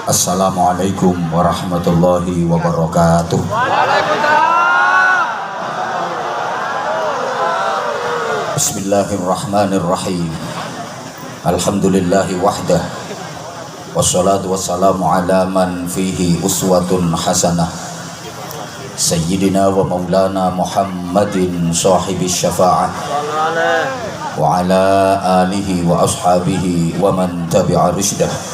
Assalamualaikum warahmatullahi wabarakatuh. Bismillahirrahmanirrahim. Alhamdulillahi wahdah. Wassalatu wassalamu ala man fihi uswatun hasanah. Sayyidina wa maulana Muhammadin sahibi syafa'ah. Wa ala alihi wa ashabihi wa man tabi'a rusydah.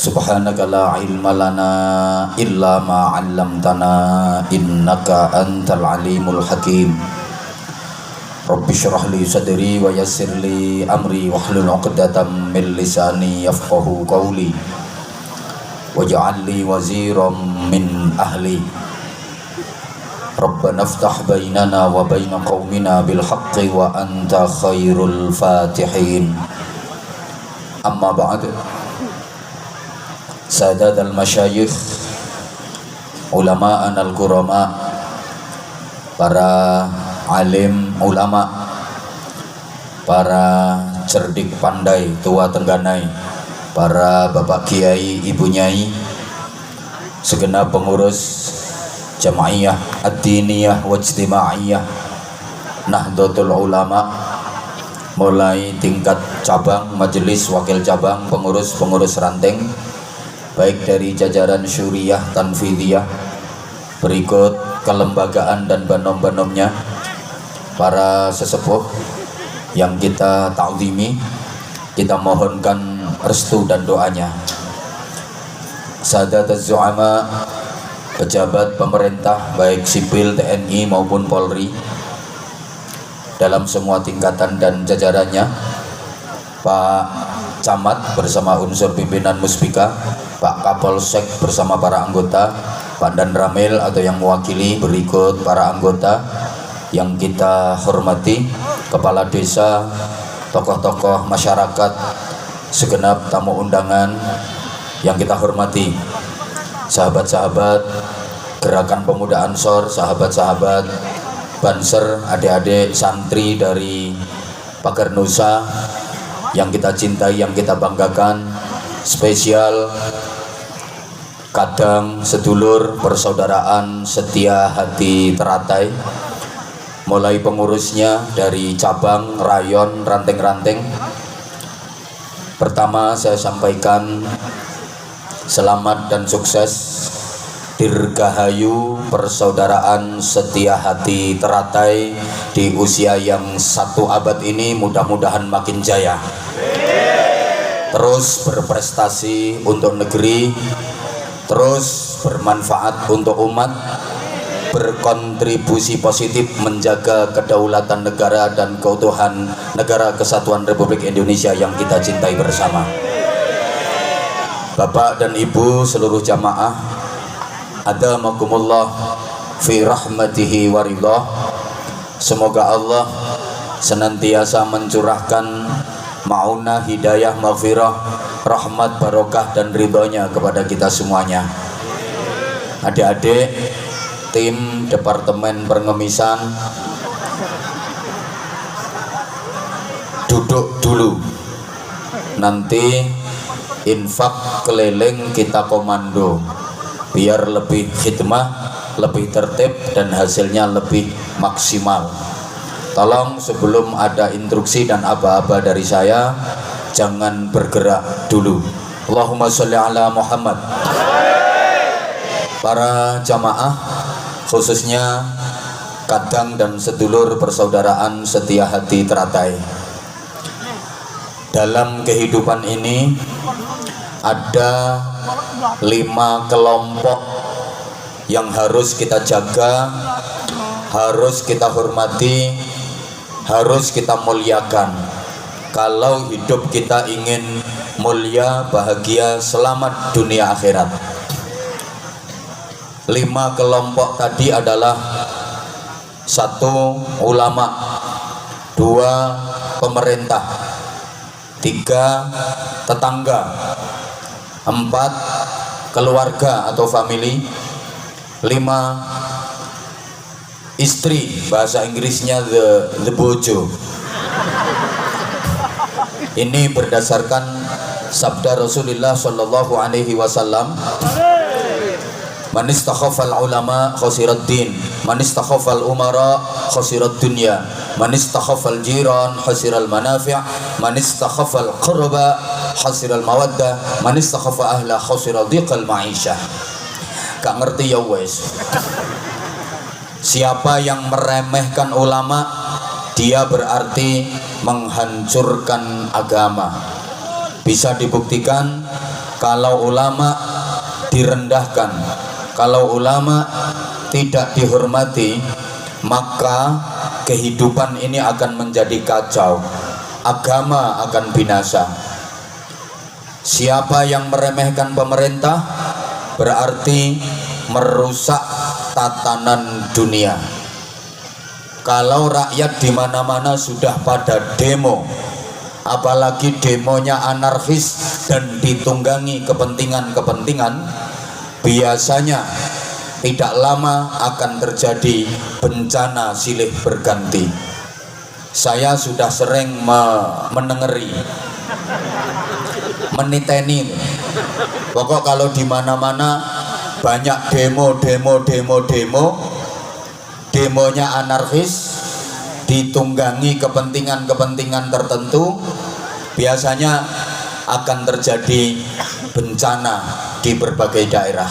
Subhanaka la ilma lana illa ma 'allamtana innaka antal alimul hakim. Rabbi shrah li sadri wa yassir li amri wahlul 'uqdatam min lisani yafqahu qawli waj'al li waziran min ahli. Rabbana iftah bainana wa baina qaumina bil haqqi wa anta khairul fatihin. Amma ba'd. Sadat al-masyayikh, ulama'an al-kurama, para alim ulama, para cerdik pandai, tua tengganai, para bapak kiai, ibu nyai, segenap pengurus Jamaiyah Ad-Diniyah wa Ijtimaiyah Nahdlatul Ulama, mulai tingkat cabang, majelis, wakil cabang, pengurus ranting, baik dari jajaran syuriah, tanfidiyah, berikut kelembagaan dan banom-banomnya, para sesepuh yang kita ta'zimi, kita mohonkan restu dan doanya. Sadat az-zu'ama, pejabat pemerintah baik sipil, TNI maupun Polri dalam semua tingkatan dan jajarannya, Pak Camat bersama unsur pimpinan Muspika, Pak Kapolsek bersama para anggota, Pak Dan Ramil atau yang mewakili, berikut para anggota yang kita hormati, kepala desa, tokoh-tokoh masyarakat, segenap tamu undangan yang kita hormati, sahabat-sahabat Gerakan Pemuda Ansor, sahabat-sahabat Banser, adik-adik santri dari Pagar Nusa yang kita cintai, yang kita banggakan, spesial kadang sedulur persaudaraan setia hati Teratai, mulai pengurusnya dari cabang, rayon, ranting-ranting. Pertama saya sampaikan selamat dan sukses, dirgahayu persaudaraan setia hati Teratai di usia yang 1 abad ini, mudah-mudahan makin jaya, terus berprestasi untuk negeri, terus bermanfaat untuk umat, berkontribusi positif menjaga kedaulatan negara dan keutuhan negara kesatuan Republik Indonesia yang kita cintai bersama. Bapak dan Ibu seluruh jamaah, adamakumullah fi rahmatihi wa ridhah. Semoga Allah senantiasa mencurahkan ma'unah, hidayah, maghfirah, rahmat, barokah dan ridhonya kepada kita semuanya. Adik-adik tim Departemen Pengemisan, duduk dulu, nanti infak keliling kita komando biar lebih khidmah, lebih tertib dan hasilnya lebih maksimal. Tolong sebelum ada instruksi dan aba-aba dari saya, jangan bergerak dulu. Allahumma sholli ala Muhammad. Para jamaah, khususnya kadang dan sedulur persaudaraan setia hati Teratai, dalam kehidupan ini ada 5 kelompok yang harus kita jaga, harus kita hormati, harus kita muliakan. Kalau hidup kita ingin mulia, bahagia, selamat dunia akhirat. 5 kelompok tadi adalah 1 ulama, 2 pemerintah, 3 tetangga, 4 keluarga atau family, 5 istri, bahasa Inggrisnya the bojo. Ini berdasarkan Sabda Rasulullah sallallahu alaihi wasallam, man istakhafal ulama khasirad din, man istakhafal umara khasirad dunya, man istakhafal jiran khasiral manafi', man istakhafal qurba khasiral mawaddah, man istakhafa ahla khasiral dhiqal ma'isyah. Gak ngerti ya wes. Siapa yang meremehkan ulama, dia berarti menghancurkan agama. Bisa dibuktikan kalau ulama direndahkan, kalau ulama tidak dihormati, maka kehidupan ini akan menjadi kacau, agama akan binasa. Siapa yang meremehkan pemerintah berarti merusak tatanan dunia. Kalau rakyat di mana-mana sudah pada demo, apalagi demonya anarkis dan ditunggangi kepentingan-kepentingan, biasanya tidak lama akan terjadi bencana silih berganti. Saya sudah sering menengeri, meniteni. Pokok kalau di mana-mana banyak demonya anarkis, ditunggangi kepentingan-kepentingan tertentu, biasanya akan terjadi bencana di berbagai daerah.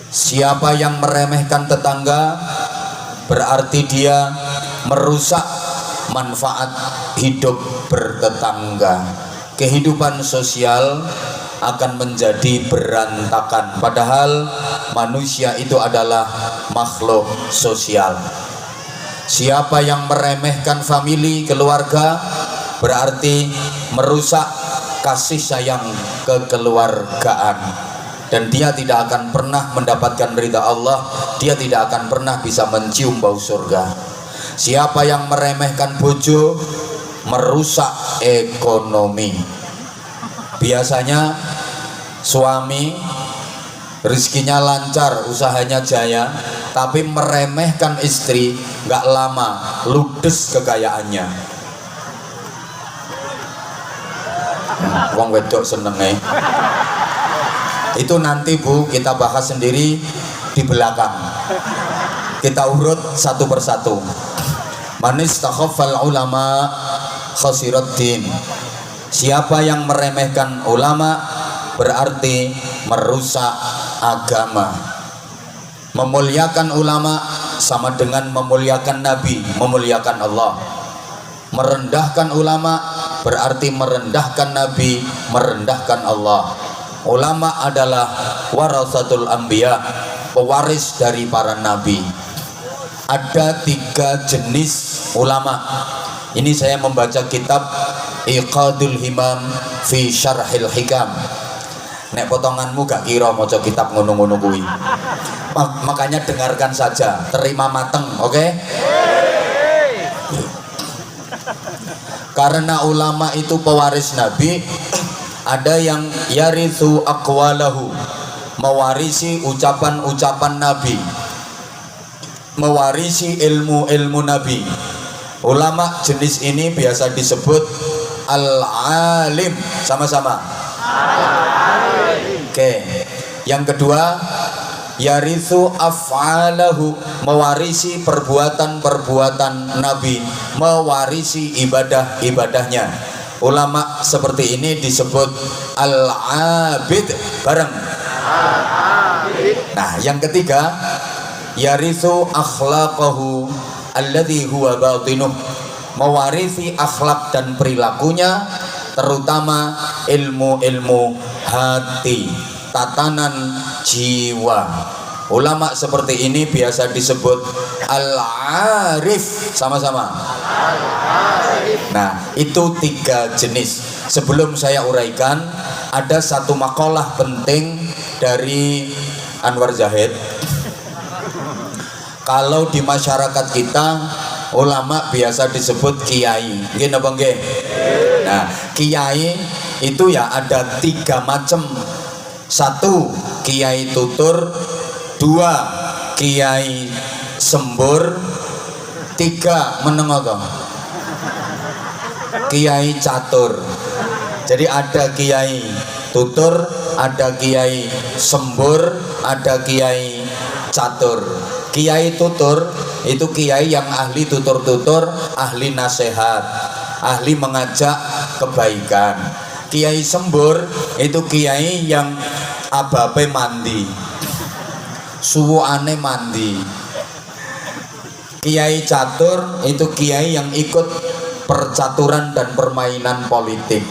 Siapa yang meremehkan tetangga berarti dia merusak manfaat hidup bertetangga. Kehidupan sosial akan menjadi berantakan, padahal manusia itu adalah makhluk sosial. Siapa yang meremehkan famili, keluarga, berarti merusak kasih sayang kekeluargaan, dan dia tidak akan pernah mendapatkan ridha Allah, dia tidak akan pernah bisa mencium bau surga. Siapa yang meremehkan bojo, merusak ekonomi. Biasanya suami rezekinya lancar, usahanya jaya, tapi meremehkan istri, gak lama ludes kekayaannya. Wong wedok senenge. Itu nanti Bu, kita bahas sendiri di belakang. Kita urut satu persatu. Man istakhaffal ulama khasirat din. Siapa yang meremehkan ulama berarti merusak agama. Memuliakan ulama sama dengan memuliakan Nabi, memuliakan Allah. Merendahkan ulama berarti merendahkan Nabi, merendahkan Allah. Ulama adalah warasatul anbiya, pewaris dari para nabi. Ada 3 jenis ulama. Ini saya membaca kitab Iqadul Himam fi Syarhil Hikam. Nek potonganmu gak kira maca kitab ngono-ngono kuwi. Makanya dengarkan saja, terima mateng, oke? Karena ulama itu pewaris Nabi, ada yang yarithu aqwalahu, mewarisi ucapan-ucapan Nabi, mewarisi ilmu-ilmu Nabi. Ulama jenis ini biasa disebut al-alim, sama-sama. Oke. Yang kedua, yarithu af'alahu, mewarisi perbuatan-perbuatan Nabi, mewarisi ibadah-ibadahnya. Ulama seperti ini disebut al-abid, bareng. Nah, yang ketiga, yarithu akhlaqahu alladhi huwa batinuh, mewarisi akhlak dan perilakunya, terutama ilmu-ilmu hati, tatanan jiwa. Ulama seperti ini biasa disebut al-arif, sama-sama. Nah, itu 3 jenis. Sebelum saya uraikan, ada satu makalah penting dari Anwar Zahid. Kalau di masyarakat kita, ulama biasa disebut kiai. Nggih napa nggih? Nah, kiai itu ya ada 3 macam. 1 kiai tutur, 2 kiai sembur, 3 meneng apa? Kiai catur. Jadi ada kiai tutur, ada kiai sembur, ada kiai catur. Kiai tutur itu kiai yang ahli tutur-tutur, ahli nasihat, ahli mengajak kebaikan. Kiai sembur itu kiai yang abape mandi, suwuane mandi. Kiai catur itu kiai yang ikut percaturan dan permainan politik,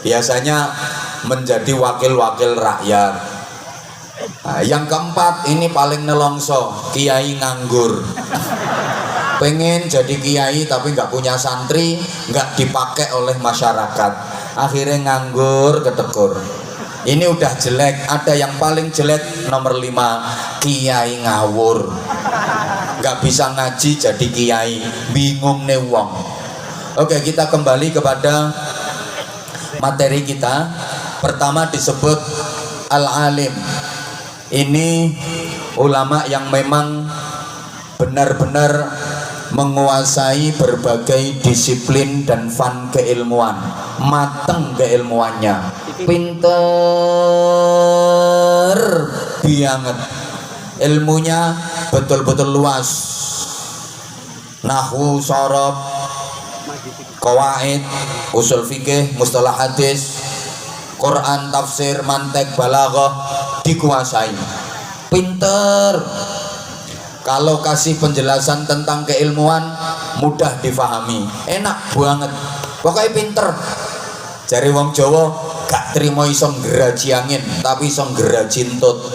biasanya menjadi wakil-wakil rakyat. Nah, yang keempat ini paling nelongso, kiai nganggur. Pengen jadi kiai tapi nggak punya santri, nggak dipakai oleh masyarakat, akhirnya nganggur ketegur. Ini udah jelek. Ada yang paling jelek, nomor 5, kiai ngawur. Nggak bisa ngaji jadi kiai, bingung nih wong. Oke, kita kembali kepada materi kita. Pertama disebut al-alim. Ini ulama yang memang benar-benar menguasai berbagai disiplin dan fan keilmuan, mateng keilmuannya, pinter banget, ilmunya betul-betul luas. Nahwu, shorof, qawaid, usul fikih, mustalah hadis, Quran, tafsir, mantek, balaghah dikuasai. Pinter. Kalau kasih penjelasan tentang keilmuan mudah difahami, enak banget. Pokoknya pinter. Jari wong Jawa gak terima iso ngeraji angin, tapi iso ngeraji entut.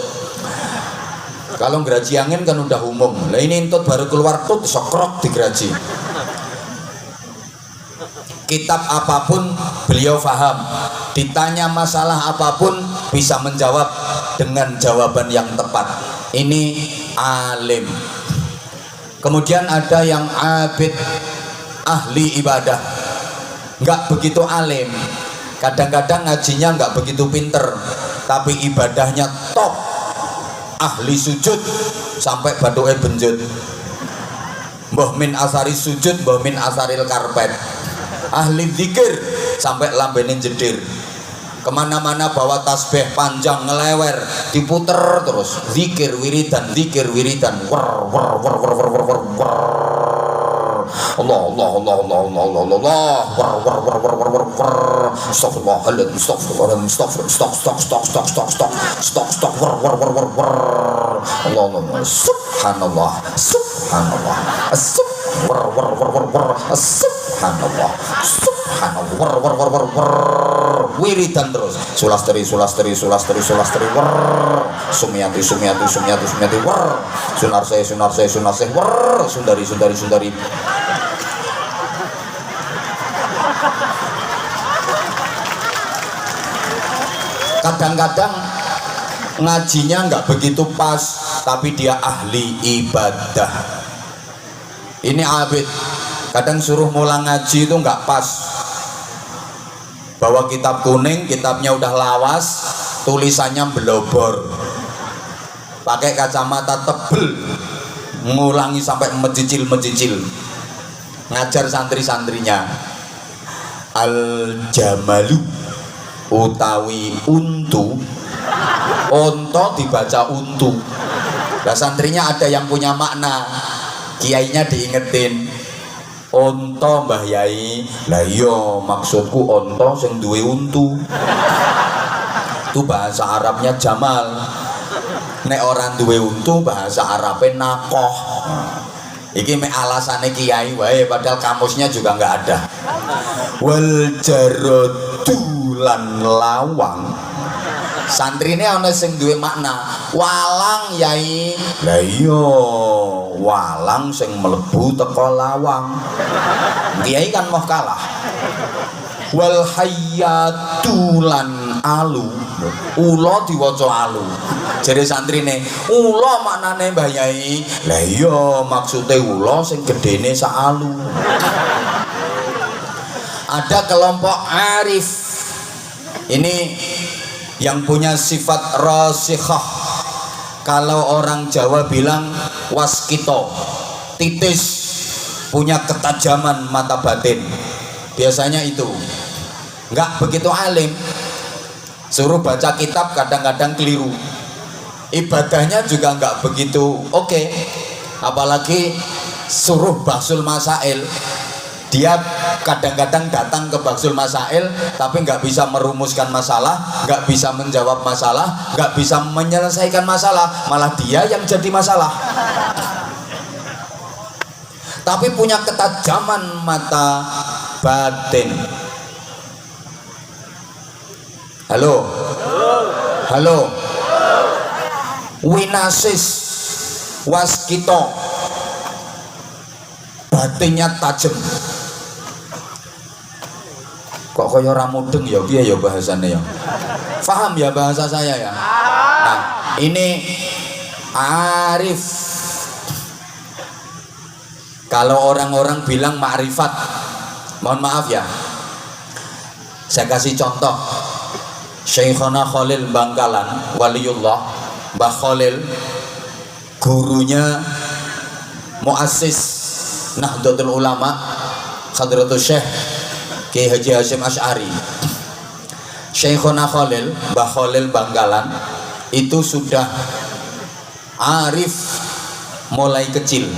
Kalau ngeraji angin kan udah umum. Lah ini entut baru keluar tut sokrok digeraji. Kitab apapun beliau faham, ditanya masalah apapun bisa menjawab dengan jawaban yang tepat. Ini alim. Kemudian ada yang abid, ahli ibadah, nggak begitu alim, kadang-kadang ngajinya nggak begitu pinter, tapi ibadahnya top, ahli sujud sampai badoe benjut, mbah min asari sujud, mbah min asaril karpet, ahli zikir sampai lambene jedir, kemana-mana bawa tasbih panjang ngelewer diputer terus, zikir wiridan war war war war war war war war Allah Allah Allah Allah Allah Allah Allah war war war war war war war astagfirullahaladzim astagfirullahaladzim stok war war war war war Allah Allah subhanallah subhanallah war war war war war subhanallah subhanallah war war war war war wiridan terus sulastri war sumiati war sunarseh war sundari. Kadang-kadang ngajinya nggak begitu pas, tapi dia ahli ibadah. Ini abid. Kadang suruh mulang ngaji itu nggak pas. Bawa kitab kuning, kitabnya udah lawas, tulisannya belobor. Pakai kacamata tebel, ngulangi sampai mejicil. Ngajar santri-santrinya. Al-jamalu utawi untu, onto dibaca untu. Nah, santrinya ada yang punya makna, kiainya diingetin, onto Mbah Yai. Lah iya maksudku onto sing duwe untu. Itu bahasa Arabnya jamal. Nek orang duwe untu bahasa Arabnya nakoh. Iki mek alasane kiai wae, padahal kamusnya juga nggak ada. Wal jaradu lan lawang. Santrine ana sing duwe makna, walang Yai. Lah iya, walang sing mlebu teko lawang. Kiai kan mau kalah. Wal hayyatu lan alu. Ula diwaca alu. Jare santrine, ula maknane Mbah Yai. Lah iya, maksude ula sing gedene sak alu. Ada kelompok arif. Ini yang punya sifat rasikhah. Kalau orang Jawa bilang waskito, titis, punya ketajaman mata batin. Biasanya itu nggak begitu alim, suruh baca kitab kadang-kadang keliru, ibadahnya juga nggak begitu oke. Apalagi suruh bahsul masail, dia kadang-kadang datang ke bahsul masail tapi nggak bisa merumuskan masalah, nggak bisa menjawab masalah, nggak bisa menyelesaikan masalah, malah dia yang jadi masalah. Tapi punya ketajaman mata batin. Halo, halo, winasis waskito, batinnya tajam. Kok kaya ora mudeng ya piye ya bahasane ya? Paham ya bahasa saya ya? Nah, ini arif. Kalau orang-orang bilang ma'rifat, mohon maaf ya, saya kasih contoh. Syekhona Khalil Bangkalan, waliullah, Mbah Khalil, gurunya muassis Nahdlatul Ulama Hadratus Syekh Kiai Haji Hasyim Asy'ari. Syekhona Khalil, Mbah Khalil Bangkalan itu sudah arif mulai kecil.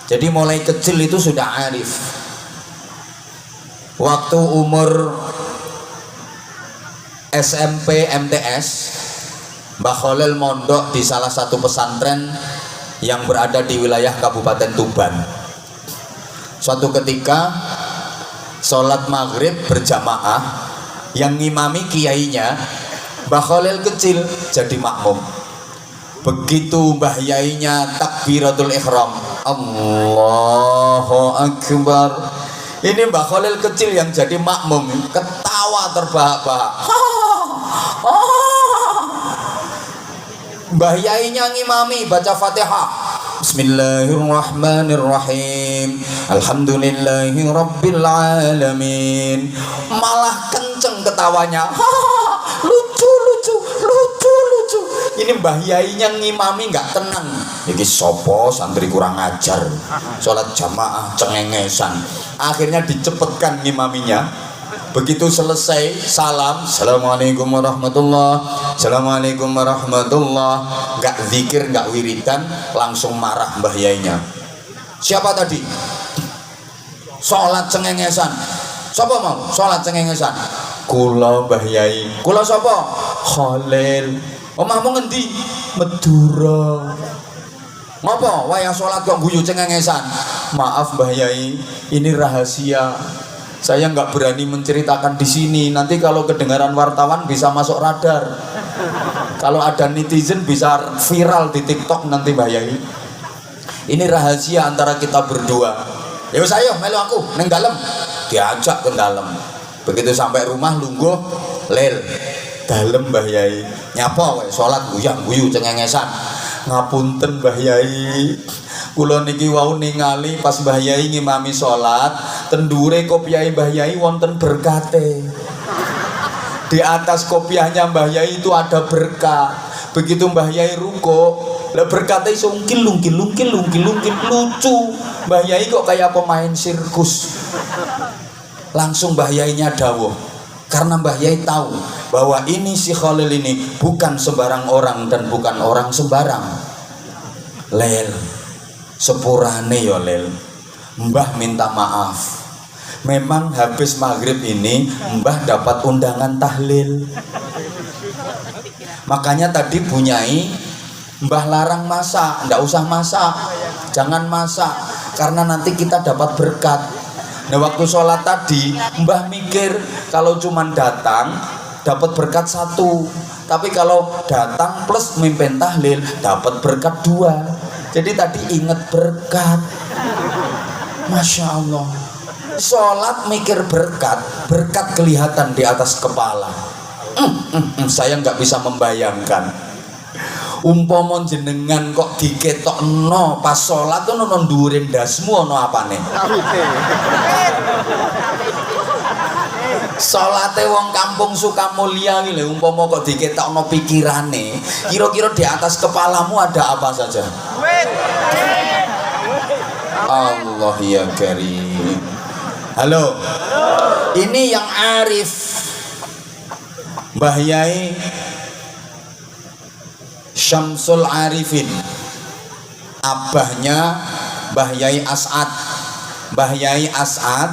Jadi mulai kecil itu sudah arif. Waktu umur SMP MTS, Mbah Khalil mondok di salah satu pesantren yang berada di wilayah Kabupaten Tuban. Suatu ketika sholat maghrib berjamaah, yang ngimami kiainya Mbah Khalil kecil jadi makmum. Begitu Mbah Yainya takbiratul ihram, Allahu Akbar, ini Mbah Khalil kecil yang jadi makmum ketawa terbahak-bahak. Mbah Yainya ngimami baca Fatihah, Bismillahirrahmanirrahim, Alhamdulillahi Rabbil Alamin, malah kenceng ketawanya. Lucu. Ini Mbah Yainya ngimami nggak tenang. Iki sopo santri kurang ajar, sholat jamaah cengengesan. Akhirnya dicepetkan ngimaminya. Begitu selesai salam, Assalamualaikum warahmatullah, Assalamualaikum warahmatullah, nggak zikir, nggak wiridan, langsung marah Mbah Yainya. Siapa tadi? Sholat cengengesan. Siapa mau sholat cengengesan? Kula Mbah Yai. Kula siapa? Khalil. Omahmu ngendi? Madura. Ngopo wayah sholat kok guyu cengengesan? Maaf Mbah Yai, ini rahasia. Saya nggak berani menceritakan di sini. Nanti kalau kedengaran wartawan bisa masuk radar. Kalau ada netizen bisa viral di TikTok nanti Mbah Yai. Ini rahasia antara kita berdua. Ya wis ayo melu aku neng dalem. Diajak ke dalem. Begitu sampai rumah lungguh, lel. Dalem Mbah Yai. Nyapa wae salat guyu cengengesan. Ngapunten Mbah Yai, kula niki wau ningali pas Mbah Yai ngimami salat, tendure kopiah Mbah Yai wonten berkate. Di atas kopiahnya Mbah Yai itu ada berkah. Begitu Mbah Yai ruko, lah berkatnya iso lungkil lucu. Mbah Yai kok kayak pemain sirkus. Langsung Mbah Yainya dawuh, karena Mbah Yai tahu bahwa ini si Khalil ini bukan sembarang orang dan bukan orang sembarang. Lel, sepurane ya Lel, Mbah minta maaf. Memang habis maghrib ini Mbah dapat undangan tahlil. Makanya tadi bunyai Mbah larang masak, ndak usah masak, jangan masak, karena nanti kita dapat berkat. Nah waktu sholat tadi Mbah mikir kalau cuman datang dapat berkat 1, tapi kalau datang plus mimpin tahlil dapat berkat 2. Jadi tadi ingat berkat. Masya Allah, sholat mikir berkat, berkat kelihatan di atas kepala. Saya nggak bisa membayangkan. Umpama jenengan kok diketokno pas sholat tuh nono ndurin dasmu ono apane? Salate wong kampung Sukamulya iki lho, umpama kok diketokno pikirane, kira-kira di atas kepalamu ada apa saja? Allah ya Karim. Halo. Ini yang arif. Mbah Yai Syamsul Arifin, abahnya Mbah Yai As'ad. Mbah Yai As'ad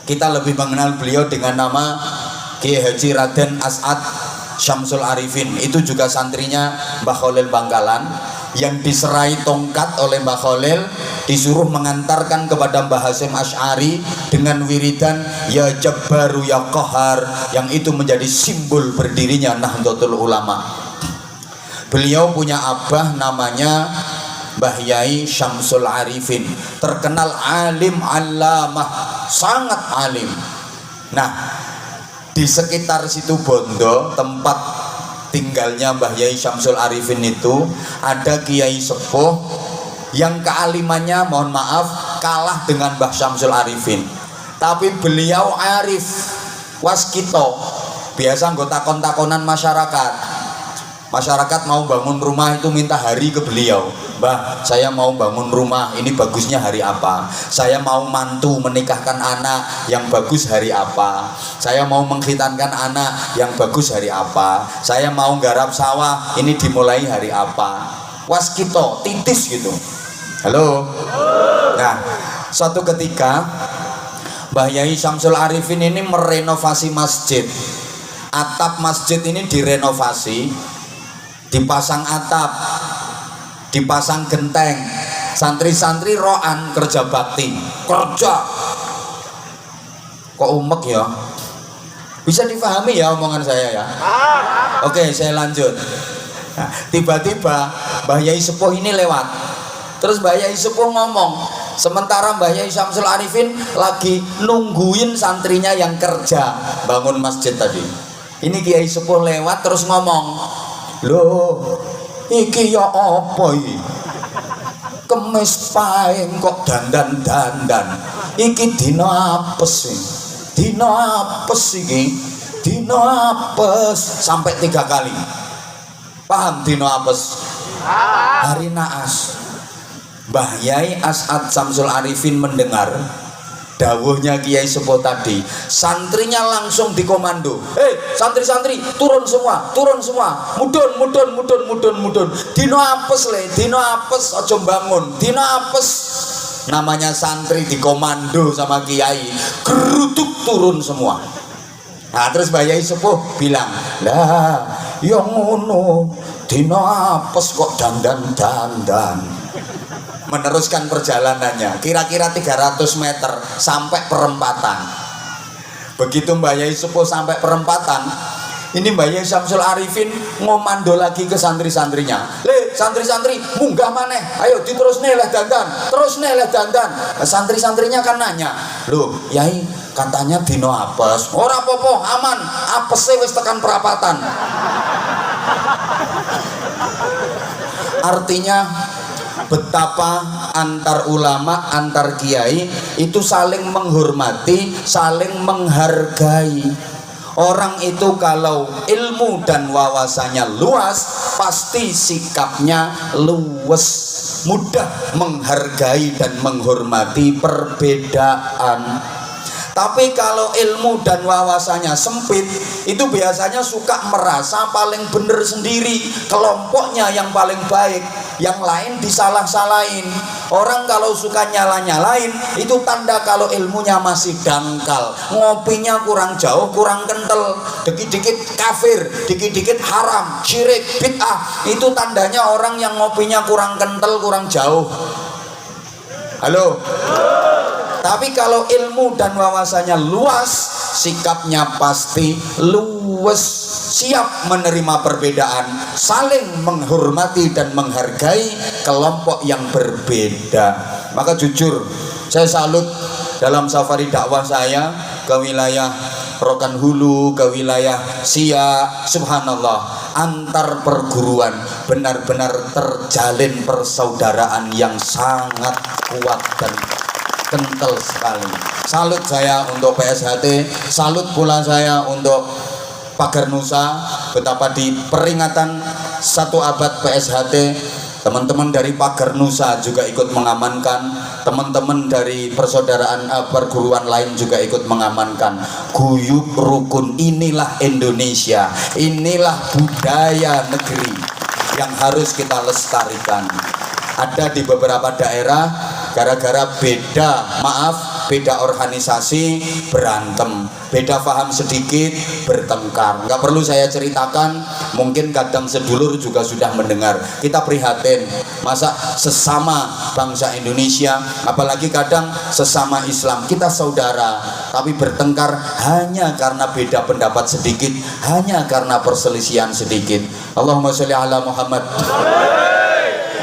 kita lebih mengenal beliau dengan nama Kiai Haji Raden As'ad Syamsul Arifin. Itu juga santrinya Mbah Khalil Bangkalan, yang diserai tongkat oleh Mbah Khalil, disuruh mengantarkan kepada Mbah Hasyim Asy'ari dengan wiridan Ya Jabbaru Ya Qahar, yang itu menjadi simbol berdirinya Nahdlatul Ulama. Beliau punya abah namanya Mbah Yai Syamsul Arifin, terkenal alim allamah, sangat alim. Nah, di sekitar situ Bondo, tempat tinggalnya Mbah Yai Syamsul Arifin itu, ada kiai sepuh yang kealimannya, mohon maaf, kalah dengan Mbah Syamsul Arifin. Tapi beliau arif, waskito, biasa anggota takon-takonan masyarakat. Masyarakat mau bangun rumah itu minta hari ke beliau. Mbah, saya mau bangun rumah, ini bagusnya hari apa? Saya mau mantu menikahkan anak, yang bagus hari apa? Saya mau mengkhitankan anak, yang bagus hari apa? Saya mau garap sawah, ini dimulai hari apa? Waskito, titis gitu. Halo? Nah, suatu ketika Mbah Yai Syamsul Arifin ini merenovasi masjid. Atap masjid ini direnovasi, dipasang atap, dipasang genteng. Santri-santri roan kerja bakti, kerja. Kok umek ya? Bisa difahami ya omongan saya ya? Oke, saya lanjut. Nah, tiba-tiba Mbah Yai Sepuh ini lewat. Terus Mbah Yai Sepuh ngomong, sementara Mbah Yai Syamsul Arifin lagi nungguin santrinya yang kerja bangun masjid tadi. Ini Kiai Sepuh lewat terus ngomong, "Loh, iki ya apa iki? Kemis paing kok dandan-dandan. Iki dina apes iki. Dina apes iki. Dina apes." Sampai 3 kali. Paham dina apes? Hari naas. Mbah Yai As'ad Syamsul Arifin mendengar dawuhnya Kiai Sepuh tadi, santrinya langsung dikomando, santri-santri turun semua, mudun, dino apes le, dino apes, ojo bangun, dino apes. Namanya santri dikomando sama Kiai, geruduk turun semua. Nah, terus Mbah Yai Sepuh bilang, lah yang ngono, dino apes kok dandan-dandan. Meneruskan perjalanannya kira-kira 300 meter sampai perempatan. Begitu Mbah Yai Sepuh sampai perempatan, ini Mbah Yai Syamsul Arifin ngomando lagi ke santri-santrinya, "Le, santri-santri munggah maneh, ayo diterus nih leh dandan, terus nih leh dandan." Santri-santrinya kan nanya, "Loh, Yai, katanya dino apes." "Ora apa-apa, aman, apese wis tekan perapatan." Artinya betapa antar ulama, antar kiai itu saling menghormati, saling menghargai. Orang itu kalau ilmu dan wawasannya luas, pasti sikapnya luwes, mudah menghargai dan menghormati perbedaan. Tapi kalau ilmu dan wawasannya sempit, itu biasanya suka merasa paling benar sendiri, kelompoknya yang paling baik, yang lain disalah-salahin. Orang kalau suka nyala-nyalain, itu tanda kalau ilmunya masih dangkal, ngopinya kurang jauh, kurang kental, dikit-dikit kafir, dikit-dikit haram, syirik, bid'ah. Itu tandanya orang yang ngopinya kurang kental, kurang jauh. Halo? Tapi kalau ilmu dan wawasannya luas, sikapnya pasti luwes, siap menerima perbedaan, saling menghormati dan menghargai kelompok yang berbeda. Maka jujur, saya salut dalam safari dakwah saya ke wilayah Rokan Hulu, ke wilayah Siak, subhanallah, antar perguruan benar-benar terjalin persaudaraan yang sangat kuat dan kental sekali. Salut saya untuk PSHT, salut pula saya untuk Pagar Nusa, betapa di peringatan 1 abad PSHT teman-teman dari Pagar Nusa juga ikut mengamankan, teman-teman dari persaudaraan perguruan lain juga ikut mengamankan. Guyub rukun, inilah Indonesia, inilah budaya negeri yang harus kita lestarikan. Ada di beberapa daerah gara-gara beda organisasi berantem, beda paham sedikit bertengkar. Nggak perlu saya ceritakan, mungkin kadang sedulur juga sudah mendengar. Kita prihatin, masa sesama bangsa Indonesia, apalagi kadang sesama Islam, kita saudara, tapi bertengkar hanya karena beda pendapat sedikit, hanya karena perselisihan sedikit. Allahumma sholli ala Muhammad.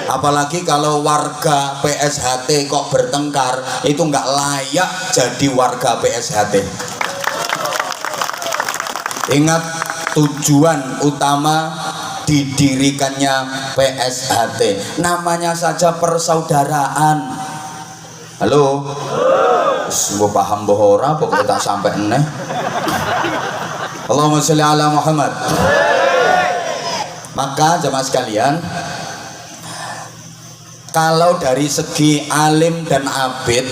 Apalagi kalau warga PSHT kok bertengkar, itu nggak layak jadi warga PSHT. Ingat tujuan utama didirikannya PSHT, namanya saja persaudaraan. Halo, gue paham bohora pokoknya tak sampai neh. Allahumma sholli ala Muhammad. Maka jemaah sekalian, kalau dari segi alim dan abid,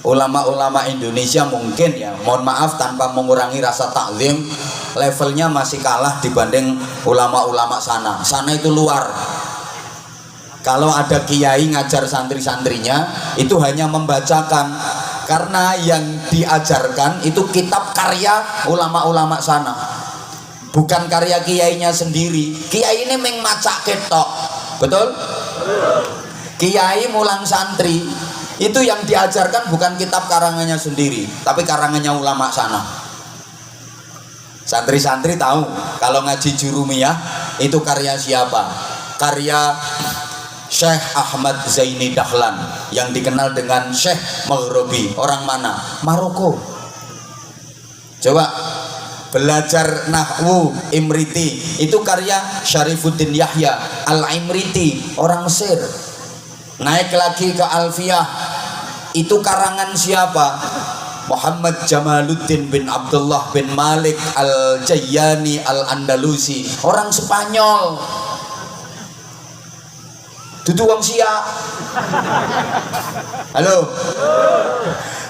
ulama-ulama Indonesia mungkin ya, mohon maaf tanpa mengurangi rasa takzim, levelnya masih kalah dibanding ulama-ulama sana. Sana itu luar. Kalau ada kiai ngajar santri-santrinya, itu hanya membacakan, karena yang diajarkan itu kitab karya ulama-ulama sana, bukan karya kiainya sendiri. Kiai ini mengmacak ketok, betul? Kiai mulang santri itu yang diajarkan bukan kitab karangannya sendiri, tapi karangannya ulama sana. Santri-santri tahu kalau ngaji Jurumiyah itu karya siapa? Karya Syekh Ahmad Zaini Dahlan yang dikenal dengan Syekh Maghribi. Orang mana? Maroko. Coba belajar nahwu Imriti, itu karya Syarifuddin Yahya Al-Imriti, orang Mesir. Naik lagi ke Alfiyah, itu karangan siapa? Muhammad Jamaluddin bin Abdullah bin Malik Al-Jayyani Al-Andalusi, orang Spanyol. Dudu wong Sia. Halo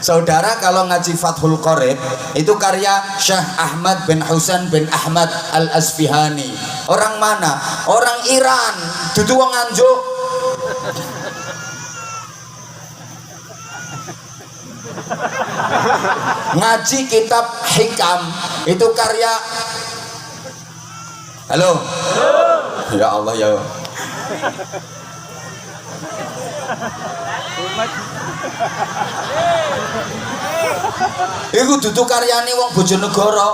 saudara, kalau ngaji Fathul Qorib itu karya Syekh Ahmad bin Husain bin Ahmad Al-Asfihani. Orang mana? Orang Iran. Dudu wong Nganjuk. Ngaji kitab Hikam itu karya, halo, ya Allah ya. Iku dudu karyane wong Bojonegoro.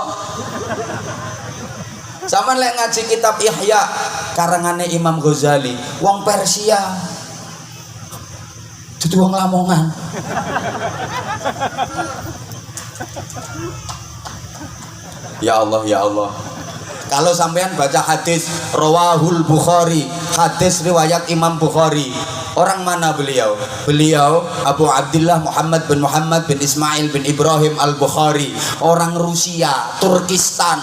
Sama lek ngaji kitab Ihya karangane Imam Ghazali, wong Persia. Dudu wong Lamongan. Ya Allah, ya Allah. Kalau sampean baca hadis Rawahul Bukhari, hadis riwayat Imam Bukhari, orang mana beliau? Beliau Abu Abdullah Muhammad bin Ismail bin Ibrahim Al-Bukhari, orang Rusia, Turkistan.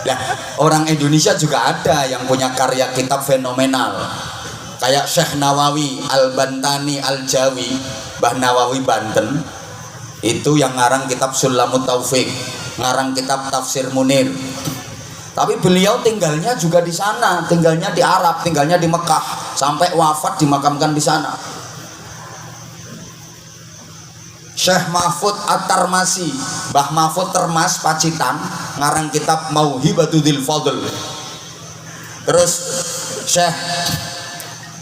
Nah, orang Indonesia juga ada yang punya karya kitab fenomenal, kayak Syekh Nawawi Al-Bantani Al-Jawi, Mbah Nawawi Banten, itu yang ngarang kitab Sulamut Taufik, ngarang kitab Tafsir Munir. Tapi beliau tinggalnya juga di sana, tinggalnya di Arab, tinggalnya di Mekah, sampai wafat dimakamkan di sana. Syekh Mahfud At-Tarmasi, Mbah Mahfud Termas Pacitan, ngarang kitab Mauhibatul Fadl. Terus Syekh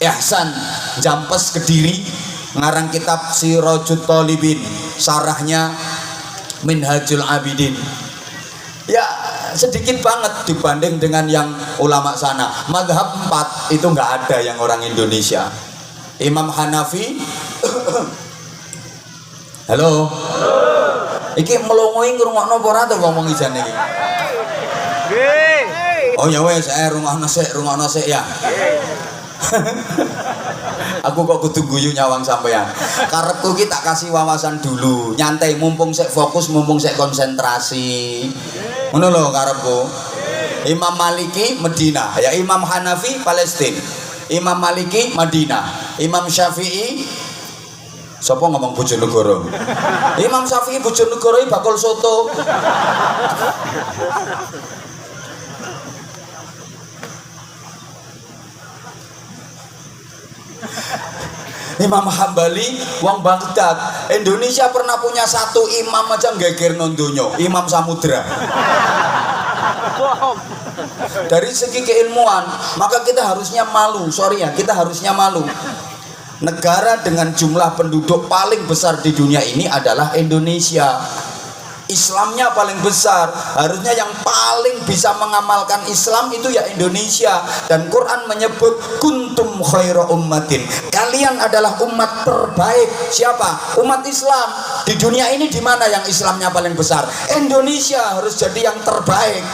Ihsan Jampes Kediri, ngarang kitab Sirajut Thalibin, sarahnya Minhajul Abidin. Ya sedikit banget dibanding dengan yang ulama sana. Mazhab 4 itu nggak ada yang orang Indonesia. Imam Hanafi halo, iki melongoing ngrungokno apa ora to wong-wong ijan iki? Oh ya wes, rungokno sik ya. Aku kok kudu guyu nyawang sampean. Karepku ki tak kasih wawasan dulu, nyantai mumpung sik fokus, mumpung sik konsentrasi. Ngono lho karepku. Imam Maliki Medina, ya Imam Hanafi Palestina. Imam Maliki Madinah. Imam Syafi'i sapa ngomong Bojonegoro? Imam Syafi'i Bojonegoro bakul soto. Imam Hambali wong Baghdad. Indonesia pernah punya satu imam aja geger nondonyo, Imam Samudra. Dari segi keilmuan, maka kita harusnya malu. Sorry ya, kita harusnya malu. Negara dengan jumlah penduduk paling besar di dunia ini adalah Indonesia. Islamnya paling besar, harusnya yang paling bisa mengamalkan Islam itu ya Indonesia. Dan Quran menyebut kuntum khaira ummatin, kalian adalah umat terbaik. Siapa? Umat Islam. Di dunia ini di mana yang Islamnya paling besar? Indonesia harus jadi yang terbaik.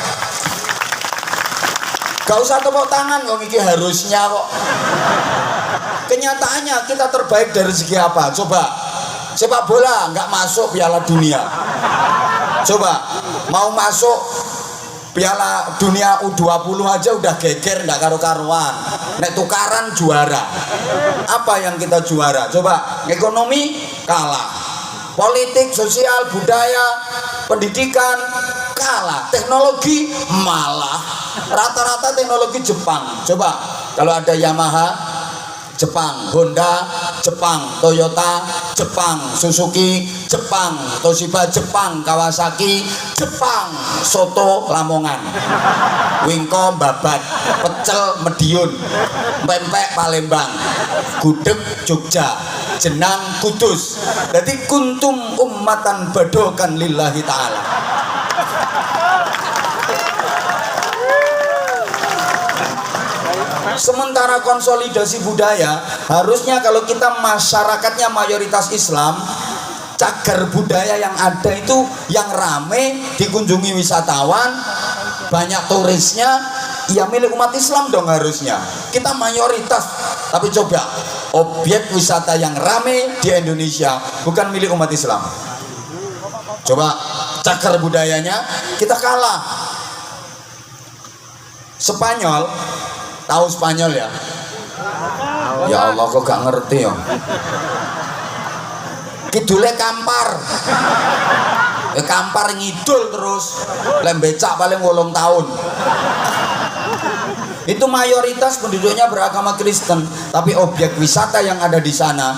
Gak usah tepuk tangan kok, ini harusnya kok. Kenyataannya kita terbaik dari segi apa? Coba, sepak bola nggak masuk Piala Dunia. Coba, mau masuk Piala Dunia U20 aja udah geger, nggak karu-karuan. Nek tukaran juara. Apa yang kita juara? Coba, ekonomi kalah, politik, sosial, budaya, pendidikan kalah, teknologi malah rata-rata teknologi Jepang. Coba, kalau ada Yamaha Jepang, Honda Jepang, Toyota Jepang, Suzuki Jepang, Toshiba Jepang, Kawasaki Jepang, soto Lamongan, wingko Babat, pecel Medion, pempek Palembang, gudeg Jogja, jenang Kudus. Jadi kuntum ummatan badokan lillahi ta'ala. Sementara konsolidasi budaya, harusnya kalau kita masyarakatnya mayoritas Islam, cagar budaya yang ada itu yang rame dikunjungi wisatawan, banyak turisnya, ya milik umat Islam dong harusnya. Kita mayoritas, tapi coba objek wisata yang rame di Indonesia bukan milik umat Islam. Coba cagar budayanya kita kalah. Spanyol, tahu Spanyol ya? Ya Allah kok gak ngerti ya. Kidule Kampar. Kampar ngidul terus. Lembecak paling 8 tahun. Itu mayoritas penduduknya beragama Kristen, tapi objek wisata yang ada di sana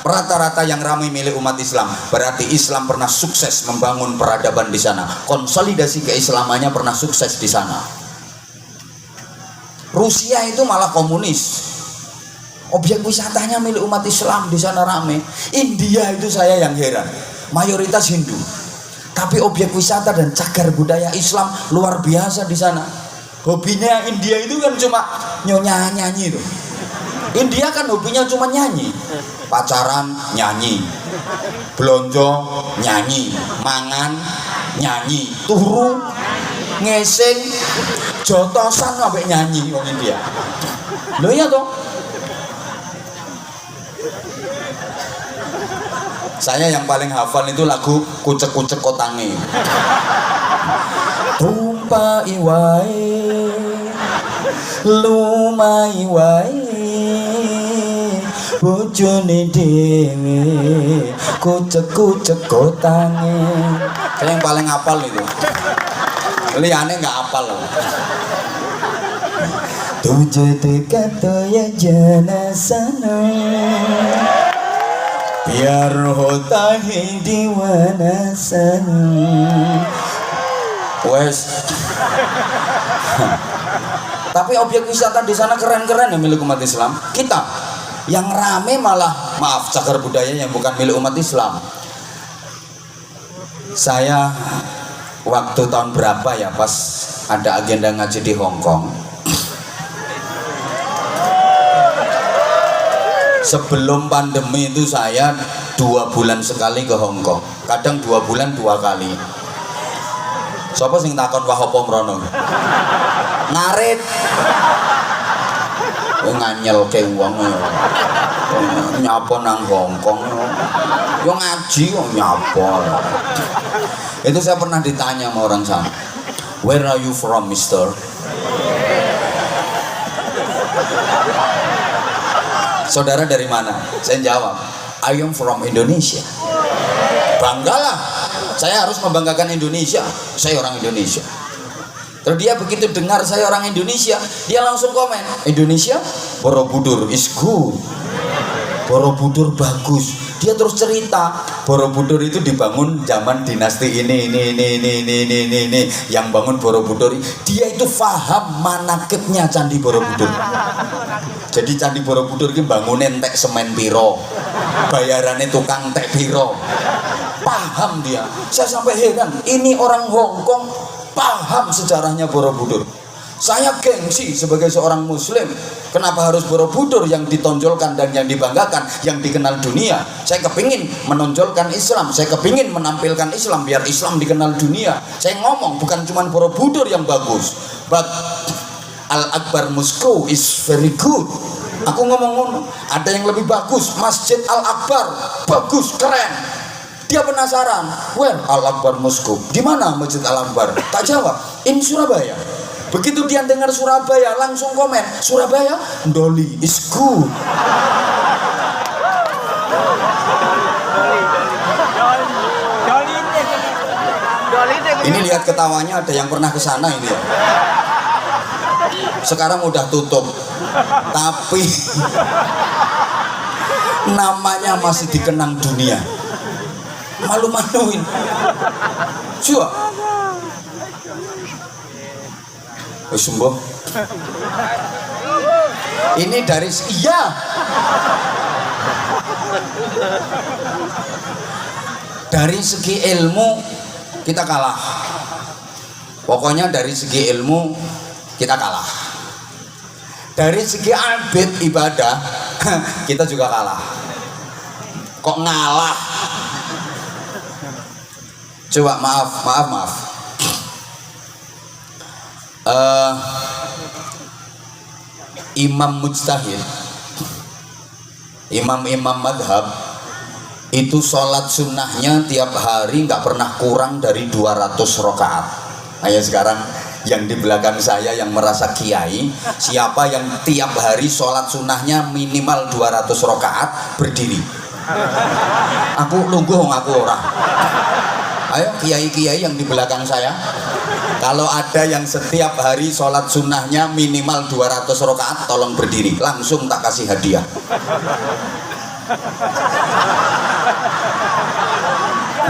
rata-rata yang ramai milik umat Islam. Berarti Islam pernah sukses membangun peradaban di sana. Konsolidasi keislamannya pernah sukses di sana. Rusia itu malah komunis. Objek wisatanya milik umat Islam di sana rame. India itu saya yang heran, mayoritas Hindu, tapi objek wisata dan cagar budaya Islam luar biasa di sana. Hobinya India itu kan cuma nyanyi itu. India kan hobinya cuma nyanyi, pacaran nyanyi, belonjo nyanyi, mangan nyanyi, turu ngeseng jotosan sampai nyanyi wong India. Loh iya toh. Saya yang paling hafal itu lagu Kucek-Kucek Kotange. Tumpai wae lumai wae bojone dhewe kucek-kucek kotange. Saya yang paling hafal itu. Liane nggak hafal loh. Tujuh kata ya jana sana, biar hotahi diwana sana. Wes. Tapi objek wisata di sana keren-keren ya milik umat Islam. Kita yang rame malah maaf cagar budaya yang bukan milik umat Islam. Saya waktu tahun berapa ya pas ada agenda ngaji di Hong Kong. Sebelum pandemi itu saya 2 bulan sekali ke Hong Kong. Kadang 2 bulan 2 kali. Siapa sing takon wah apa mrono? Ngarit. nganyelke wong nyapa nang Hongkong yo ngaji kok nyapa. Itu saya pernah ditanya sama orang sana, where are you from mister? Saudara dari mana? Saya jawab, I am from Indonesia. Banggalah, saya harus membanggakan Indonesia, saya orang Indonesia. Terus dia begitu dengar saya orang Indonesia, dia langsung komen, Indonesia, Borobudur is good, Borobudur bagus. Dia terus cerita, Borobudur itu dibangun zaman dinasti ini. Yang bangun Borobudur, dia itu paham manakibnya Candi Borobudur. Jadi Candi Borobudur ini bangunin tek semen piro, bayarannya tukang tek piro, paham dia. Saya sampai heran, ini orang Hongkong paham sejarahnya Borobudur. Saya gengsi sebagai seorang muslim, kenapa harus Borobudur yang ditonjolkan dan yang dibanggakan, yang dikenal dunia. Saya kepingin menonjolkan Islam, saya kepingin menampilkan Islam biar Islam dikenal dunia. Saya ngomong bukan cuma Borobudur yang bagus, but Al-Akbar Mosque is very good. Aku ngomong ada yang lebih bagus, Masjid Al-Akbar bagus, keren. Dia penasaran, where Al-Akbar Mosque? Di mana Masjid Al-Akbar? Tak jawab, in Surabaya. Begitu dia dengar Surabaya, langsung komen, Surabaya, Doli is good. Ini lihat ketawanya, ada yang pernah ke sana ini ya. Sekarang udah tutup, tapi namanya masih dikenang dunia. Malu-maluin. Coba. Sembuh. Ini dari iya. Dari segi ilmu kita kalah. Pokoknya dari segi ilmu kita kalah. Dari segi abid ibadah kita juga kalah. Kok ngalah? Coba maaf. Imam mujtahid, imam-imam madhab itu sholat sunnahnya tiap hari nggak pernah kurang dari 200 rakaat. Ayo sekarang yang di belakang saya yang merasa kiai, siapa yang tiap hari sholat sunnahnya minimal 200 rakaat berdiri? Aku lungguh, aku orang. Ayo kiai-kiai yang di belakang saya, kalau ada yang setiap hari sholat sunnahnya minimal 200 rakaat, tolong berdiri, langsung tak kasih hadiah.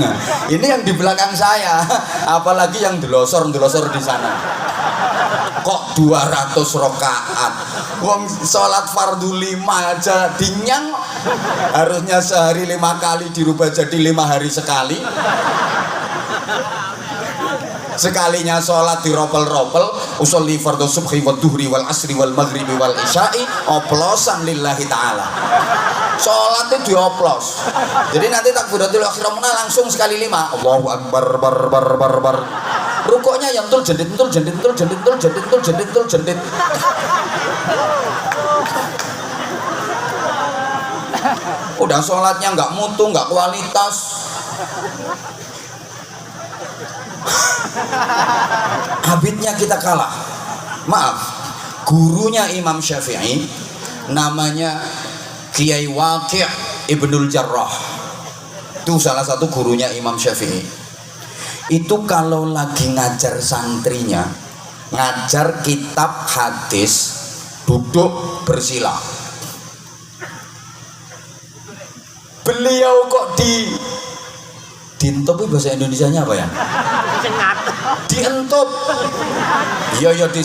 Nah, ini yang di belakang saya, apalagi yang delosor di sana. Kok 200 rakaat? Wong sholat fardu 5 aja dinyang, harusnya sehari 5 kali dirubah jadi 5 hari sekali. Sekalinya sholat diropel-ropel, usolli fardhu subhi wal duhri wal asri wal maghribi wal isya'i, oplosan lillahi ta'ala. Sholatnya dioplos. Jadi nanti takbiratul ihram langsung sekali 5. Allahu akbar bar. Rukuknya yang tul jendit. Udah sholatnya nggak mutu, nggak kualitas. Habitnya kita kalah. Maaf, gurunya Imam Syafi'i namanya Kiai Waqi' Ibnul Jarrah. Itu salah satu gurunya Imam Syafi'i. Itu kalau lagi ngajar santrinya, ngajar kitab hadis, duduk bersila. Beliau kok dientup, bahasa Indonesianya apa ya? Dientup. Iya di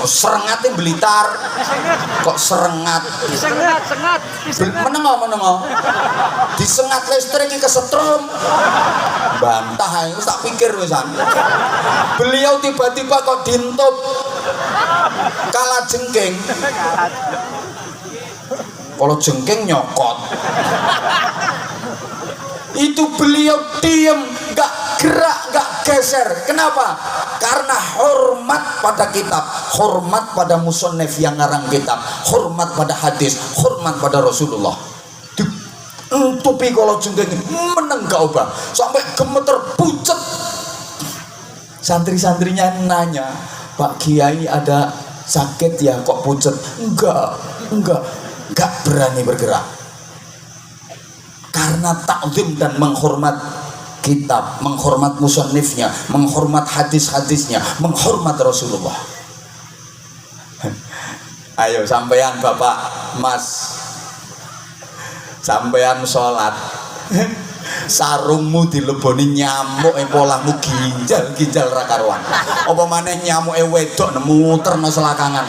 serengatnya Blitar. Kok serengat? Sengat. Menengok. Disengat listrik iki kesetrum. Bantah itu tak pikir wisan. Beliau tiba-tiba kok dientup. Kalah jengking. Kalau jengking nyokot. Itu beliau diam, gak gerak, gak geser. Kenapa? Karena hormat pada kitab, hormat pada musannif yang ngarang kitab, hormat pada hadis, hormat pada Rasulullah. Tupi kalau jengking meneng gak ubah sampai gemeter pucet. Santri-santrinya nanya, Pak Kiai ada sakit ya kok pucet? Enggak berani bergerak. Karena takzim dan menghormat kitab, menghormat musannifnya, menghormat hadis-hadisnya, menghormat Rasulullah. Ayo sampean Bapak, Mas, sampean sholat, sarungmu dileboni nyamuk, polahmu ginjal ra karuan. Apa maneh nyamuke wedok muter nang selakangan.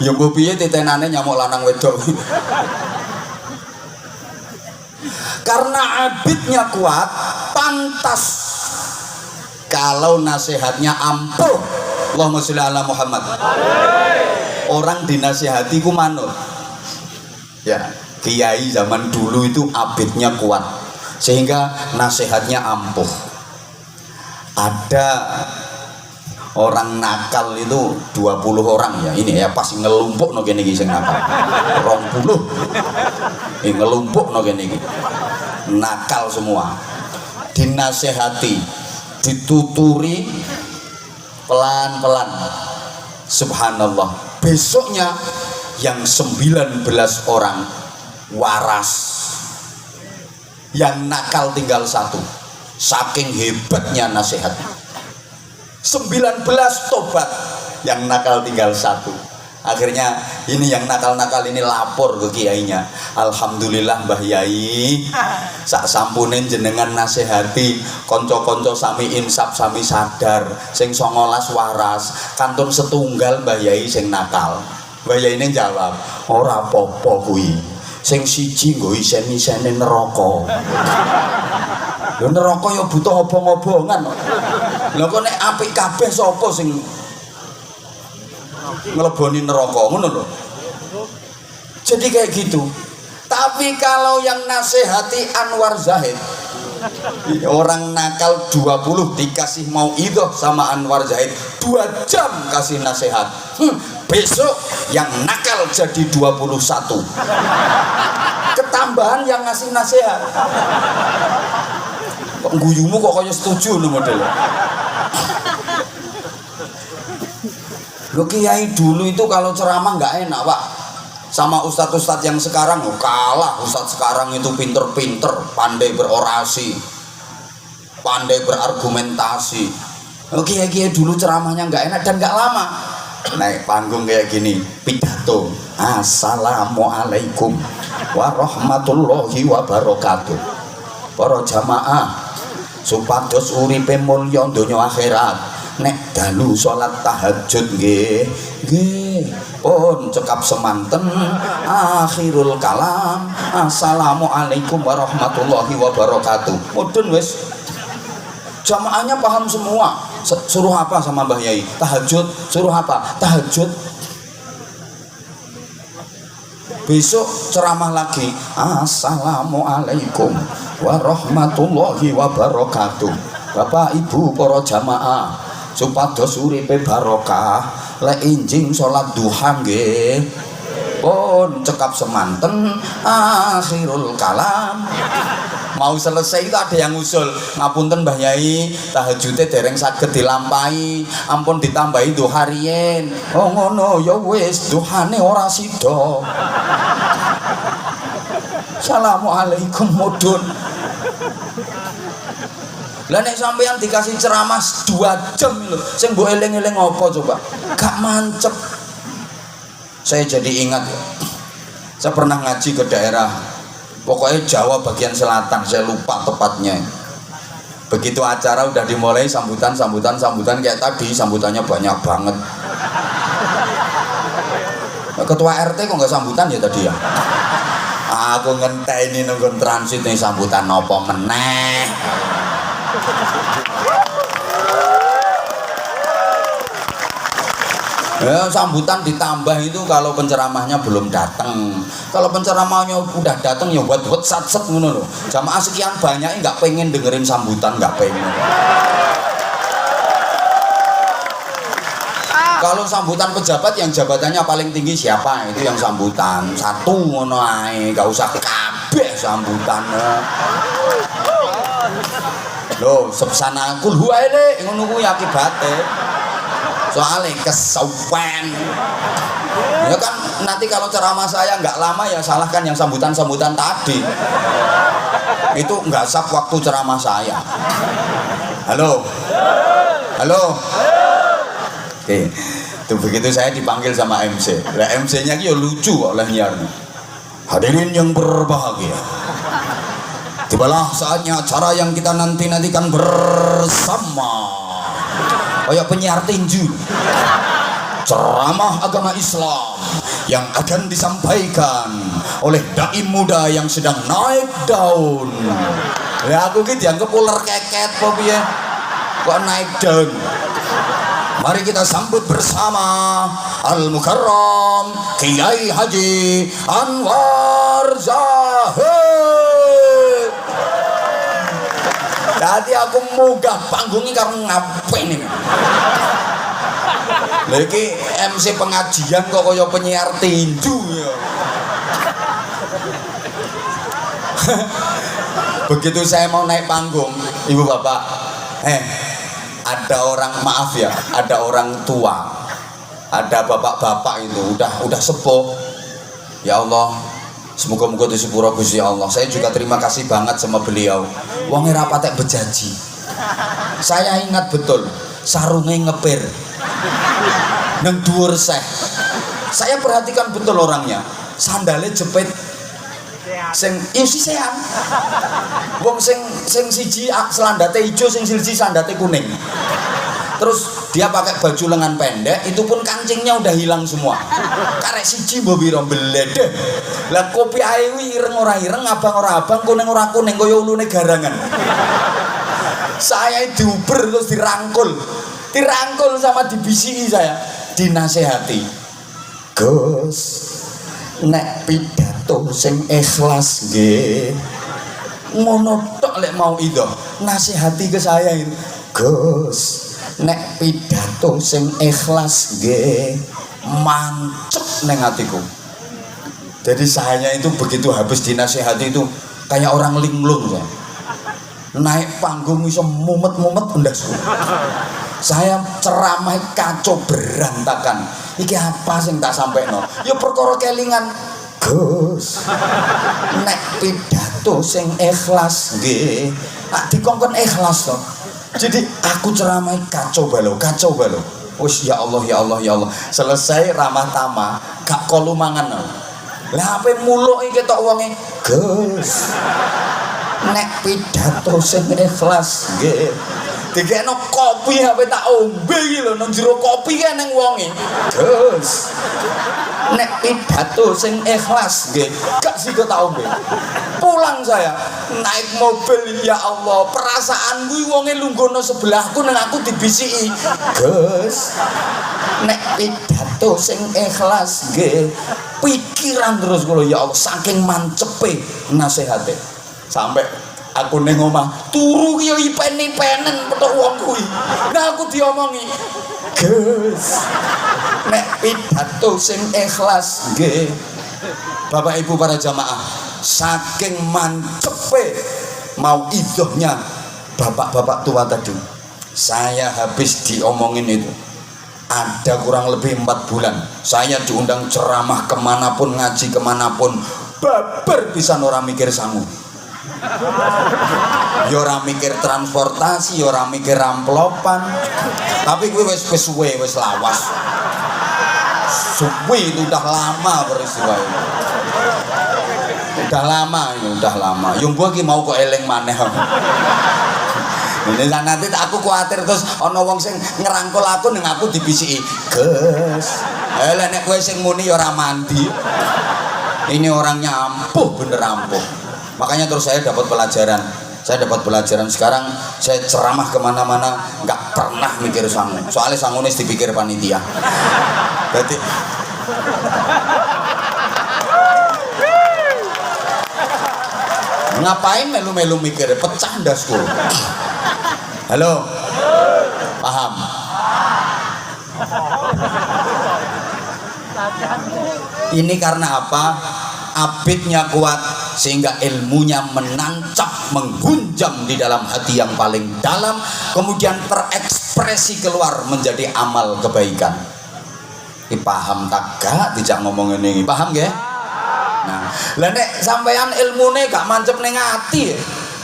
Ya mbok piye titenane nyamuk lanang wedok. Karena abidnya kuat, pantas kalau nasihatnya ampuh. Allahumma sholli ala Muhammad. Orang dinasihati ku manut. Ya, kiai zaman dulu itu abidnya kuat sehingga nasihatnya ampuh. Ada orang nakal itu 20 orang ya, ini ya pas ngelumpuk no kene iki sing nakal 20 ngelumpuk no kene iki nakal semua, dinasehati, dituturi pelan-pelan, subhanallah, besoknya yang 19 orang waras, yang nakal tinggal satu. Saking hebatnya nasihat, 19 tobat, yang nakal tinggal satu. Akhirnya ini yang nakal-nakal ini lapor ke kiainya, alhamdulillah Mbah Yai, sak sampune jenengan nasihati konco-konco sami insaf sami sadar, sing 19 waras, kantun setunggal Mbah Yai sing nakal. Mbah Yai ini jawab, ora apa-apa kuwi, sing siji nggo isen-isene neraka. Lho neraka ya butuh obong-obongan. Lha kok nek apik kabeh sapa sing ngeleboni neraka, ngono lho. Jadi kayak gitu. Tapi kalau yang nasihati Anwar Zahid, orang nakal 20 dikasih mauidhah sama Anwar Zahid 2 jam kasih nasihat. Besok yang nakal jadi 21. Ketambahan yang ngasih nasihat. Kok guyumu kok kaya setuju nih model. Lo kiai dulu itu kalau ceramah nggak enak Pak, sama ustadz-ustadz yang sekarang kalah. Ustadz sekarang itu pinter-pinter, pandai berorasi, pandai berargumentasi. Lo kiai dulu ceramahnya nggak enak dan nggak lama. Naik panggung kayak gini, pidato, assalamualaikum warahmatullahi wabarakatuh. Para jamaah, supados uripe mulya donya akhirat, nek dalu salat tahajud nggih pun cekap semanten akhirul kalam assalamualaikum warahmatullahi wabarakatuh. Mudun wis, jamaahnya paham semua. Suruh apa sama Mbah Yai? Tahajud. Suruh apa? Tahajud. Besok ceramah lagi, assalamualaikum warahmatullahi wabarakatuh. Bapak Ibu para jamaah, supados uripe barokah, lek injing salat duha nggih pun cekap semanten akhirul kalam. Mau selesai itu ada yang usul, ngapunten Mbah Yai, tahajudnya dereng saged dilampahi, ampun ditambahi duha riyen. Oh ngono, ya wis duhane ora sida. Assalamualaikum mudun. Lah nek sampeyan dikasih ceramah 2 jam lho, sing mbok eling-eling apa coba? Gak mancep. Saya jadi ingat ya. Saya pernah ngaji ke daerah, pokoknya Jawa bagian selatan, saya lupa tepatnya. Begitu acara udah dimulai, sambutan kayak tadi, sambutannya banyak banget. Ketua RT kok nggak sambutan ya tadi ya? Aku ngenteni nunggu transit nih, sambutan nopo meneh. Ya, sambutan ditambah itu kalau penceramahnya belum datang. Kalau penceramahnya udah datang ya buat satset ngono loh. Jamaah sekian banyak nggak pengen dengerin sambutan, nggak pengen. Kalau sambutan pejabat yang jabatannya paling tinggi siapa? Itu yang sambutan. Satu ngono ae, enggak usah kabeh sambutan. Loh, sepsana kul huwa ele ngono kuwi akibate. Soalnya kesopan. Ya kan nanti kalau ceramah saya nggak lama ya salahkan yang sambutan-sambutan tadi. Itu nggak sah waktu ceramah saya. Halo. Halo. Oke. Tuh begitu saya dipanggil sama MC. Lah MC-nya ki yo lucu kok olehnya. Hadirin yang berbahagia. Tibalah saatnya acara yang kita nanti-nantikan bersama. Kayak penyiar tinju. Ceramah agama Islam yang akan disampaikan oleh dai muda yang sedang naik daun. Ya aku gitu yang kepuler keket apa piye? Kok naik daun. Mari kita sambut bersama Al-Mukarram Kiai Haji Anwar Zahid. Tadi aku munggah panggung ini karena ngapain ini? Lagi MC pengajian kok kaya penyiar tinju ya. Begitu saya mau naik panggung, ibu bapak, ada orang, maaf ya, ada orang tua, ada bapak-bapak itu udah sepuh. Ya Allah, semoga-moga disepuro Gusti Allah. Saya juga terima kasih banget sama beliau. Wonge ra patek bejaji. Saya ingat betul, sarungnya ngepir. Nang dhuwur seh. Saya perhatikan betul orangnya. Sandalnya jepit sing sean. Wong sing siji selandate ijo, sing siji sandate kuning. Terus dia pakai baju lengan pendek, itu pun kancingnya udah hilang semua. Karek siji mbok pira bledeh. Lah kopi ae kuwi ireng ora ireng, abang ora abang, kuning ora kuning kaya ulune garangan. Saya diuber terus dirangkul sama dibisiki saya, dinasehati. Gus, nek pidato sing ikhlas nggih. Ngono tok lek mau itu. Nasihati ke saya ini. Gus, nek pidato sing ikhlas nggih mancep neng hatiku. Jadi saya itu begitu habis dinasihati itu kayak orang linglung ya. Naik panggung iso mumet-mumet ndas. Saya ceramah kacau berantakan. Iki apa sing tak sampeno? Ya perkara kelingan. Gus, nek pidato sing ikhlas nggih, dikongkon ikhlas to. Jadi aku ceramah kacau balau. Wis ya Allah. Selesai ramah tamah, gak kolu mangan. Lah ape muluk iki tok wonge? Gus, nek pidato sing ikhlas nggih. Dikekno kopi ape tak ombe iki lho nang jero kopi ki nang wonge. Gus, nek pidato sing ikhlas nggih, gak sida tak ombe. Pulang saya naik mobil, ya Allah, perasaan kuwi wonge lungguhno sebelahku nang aku dibisiki. Gus, nek pidato sing ikhlas nggih, pikiran terus kula, ya Allah, saking mancepe nasihate. Sampai aku ning omah turu ki yo ipen-ipenen petuk wong kuwi. Nah aku diomongi, Gus, nek pidato sing ikhlas nggih. Bapak Ibu para jamaah, saking mancepe mau idhohnya bapak-bapak tua tadi, saya habis diomongin itu. Ada kurang lebih 4 bulan saya diundang ceramah kemanapun, ngaji kemanapun, babar pisan orang mikir sangu. Ya ora mikir transportasi, ya ora mikir amplopan. Tapi gue wis suwe, wis lawas. Suwe itu udah lama peristiwa itu. Udah lama. Yung gue ki mau kok eling maneh. Ini nanti aku khawatir terus ana wong sing ngerangkul aku ning aku dibisiki. Gus, lek nek kowe sing muni ya ora mandi. Ini orangnya ampuh, bener ampuh. Makanya terus saya dapat pelajaran, Saya dapat pelajaran sekarang, saya ceramah kemana-mana nggak pernah mikir sangu, soalnya sangu ini dipikir panitia. Berarti ngapain melu-melu mikir, pecah dasku. Halo, paham? Ini karena apa? Abidnya kuat sehingga ilmunya menancap, menggunjam di dalam hati yang paling dalam, kemudian terekspresi keluar menjadi amal kebaikan. Ini paham tak gak? Tidak ngomong ini, paham gak? Nah, lah nek sampean ilmune gak mancep ning ati.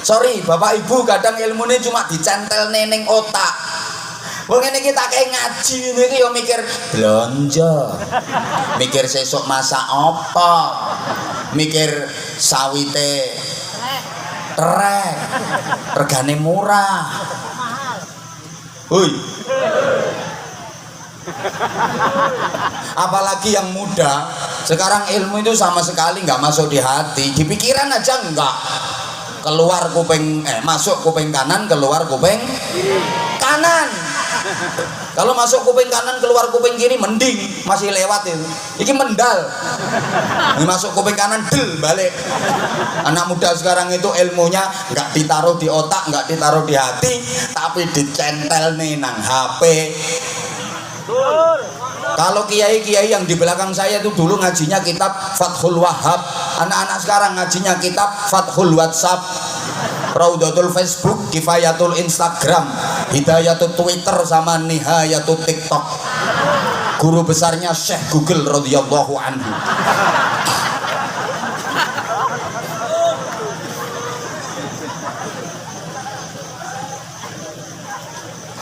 Sorry, Bapak Ibu, kadang ilmune cuma dicentel ning otak. Wong ngene iki tak kayak ngaji ngene iki ya mikir blonjo. Mikir sesuk masak apa? Mikir sawite trek. Regane murah. Hui. Apalagi yang muda, sekarang ilmu itu sama sekali nggak masuk di hati, di pikiran aja enggak. Keluar kuping masuk kuping kanan, keluar kuping kanan. Kalau masuk kuping kanan keluar kuping kiri mending, masih lewat itu. Iki mendal. Ini masuk kuping kanan del balik. Anak muda sekarang itu ilmunya nggak ditaruh di otak, nggak ditaruh di hati, tapi dicentel nih nang HP. Kalau kiai-kiai yang di belakang saya itu dulu ngajinya kitab Fathul Wahhab, anak-anak sekarang ngajinya kitab Fathul WhatsApp, Raudatul Facebook, Kifayatul Instagram, Hidayatul Twitter, sama Nihayatul TikTok. Guru besarnya Syekh Google radhiyallahu anhu.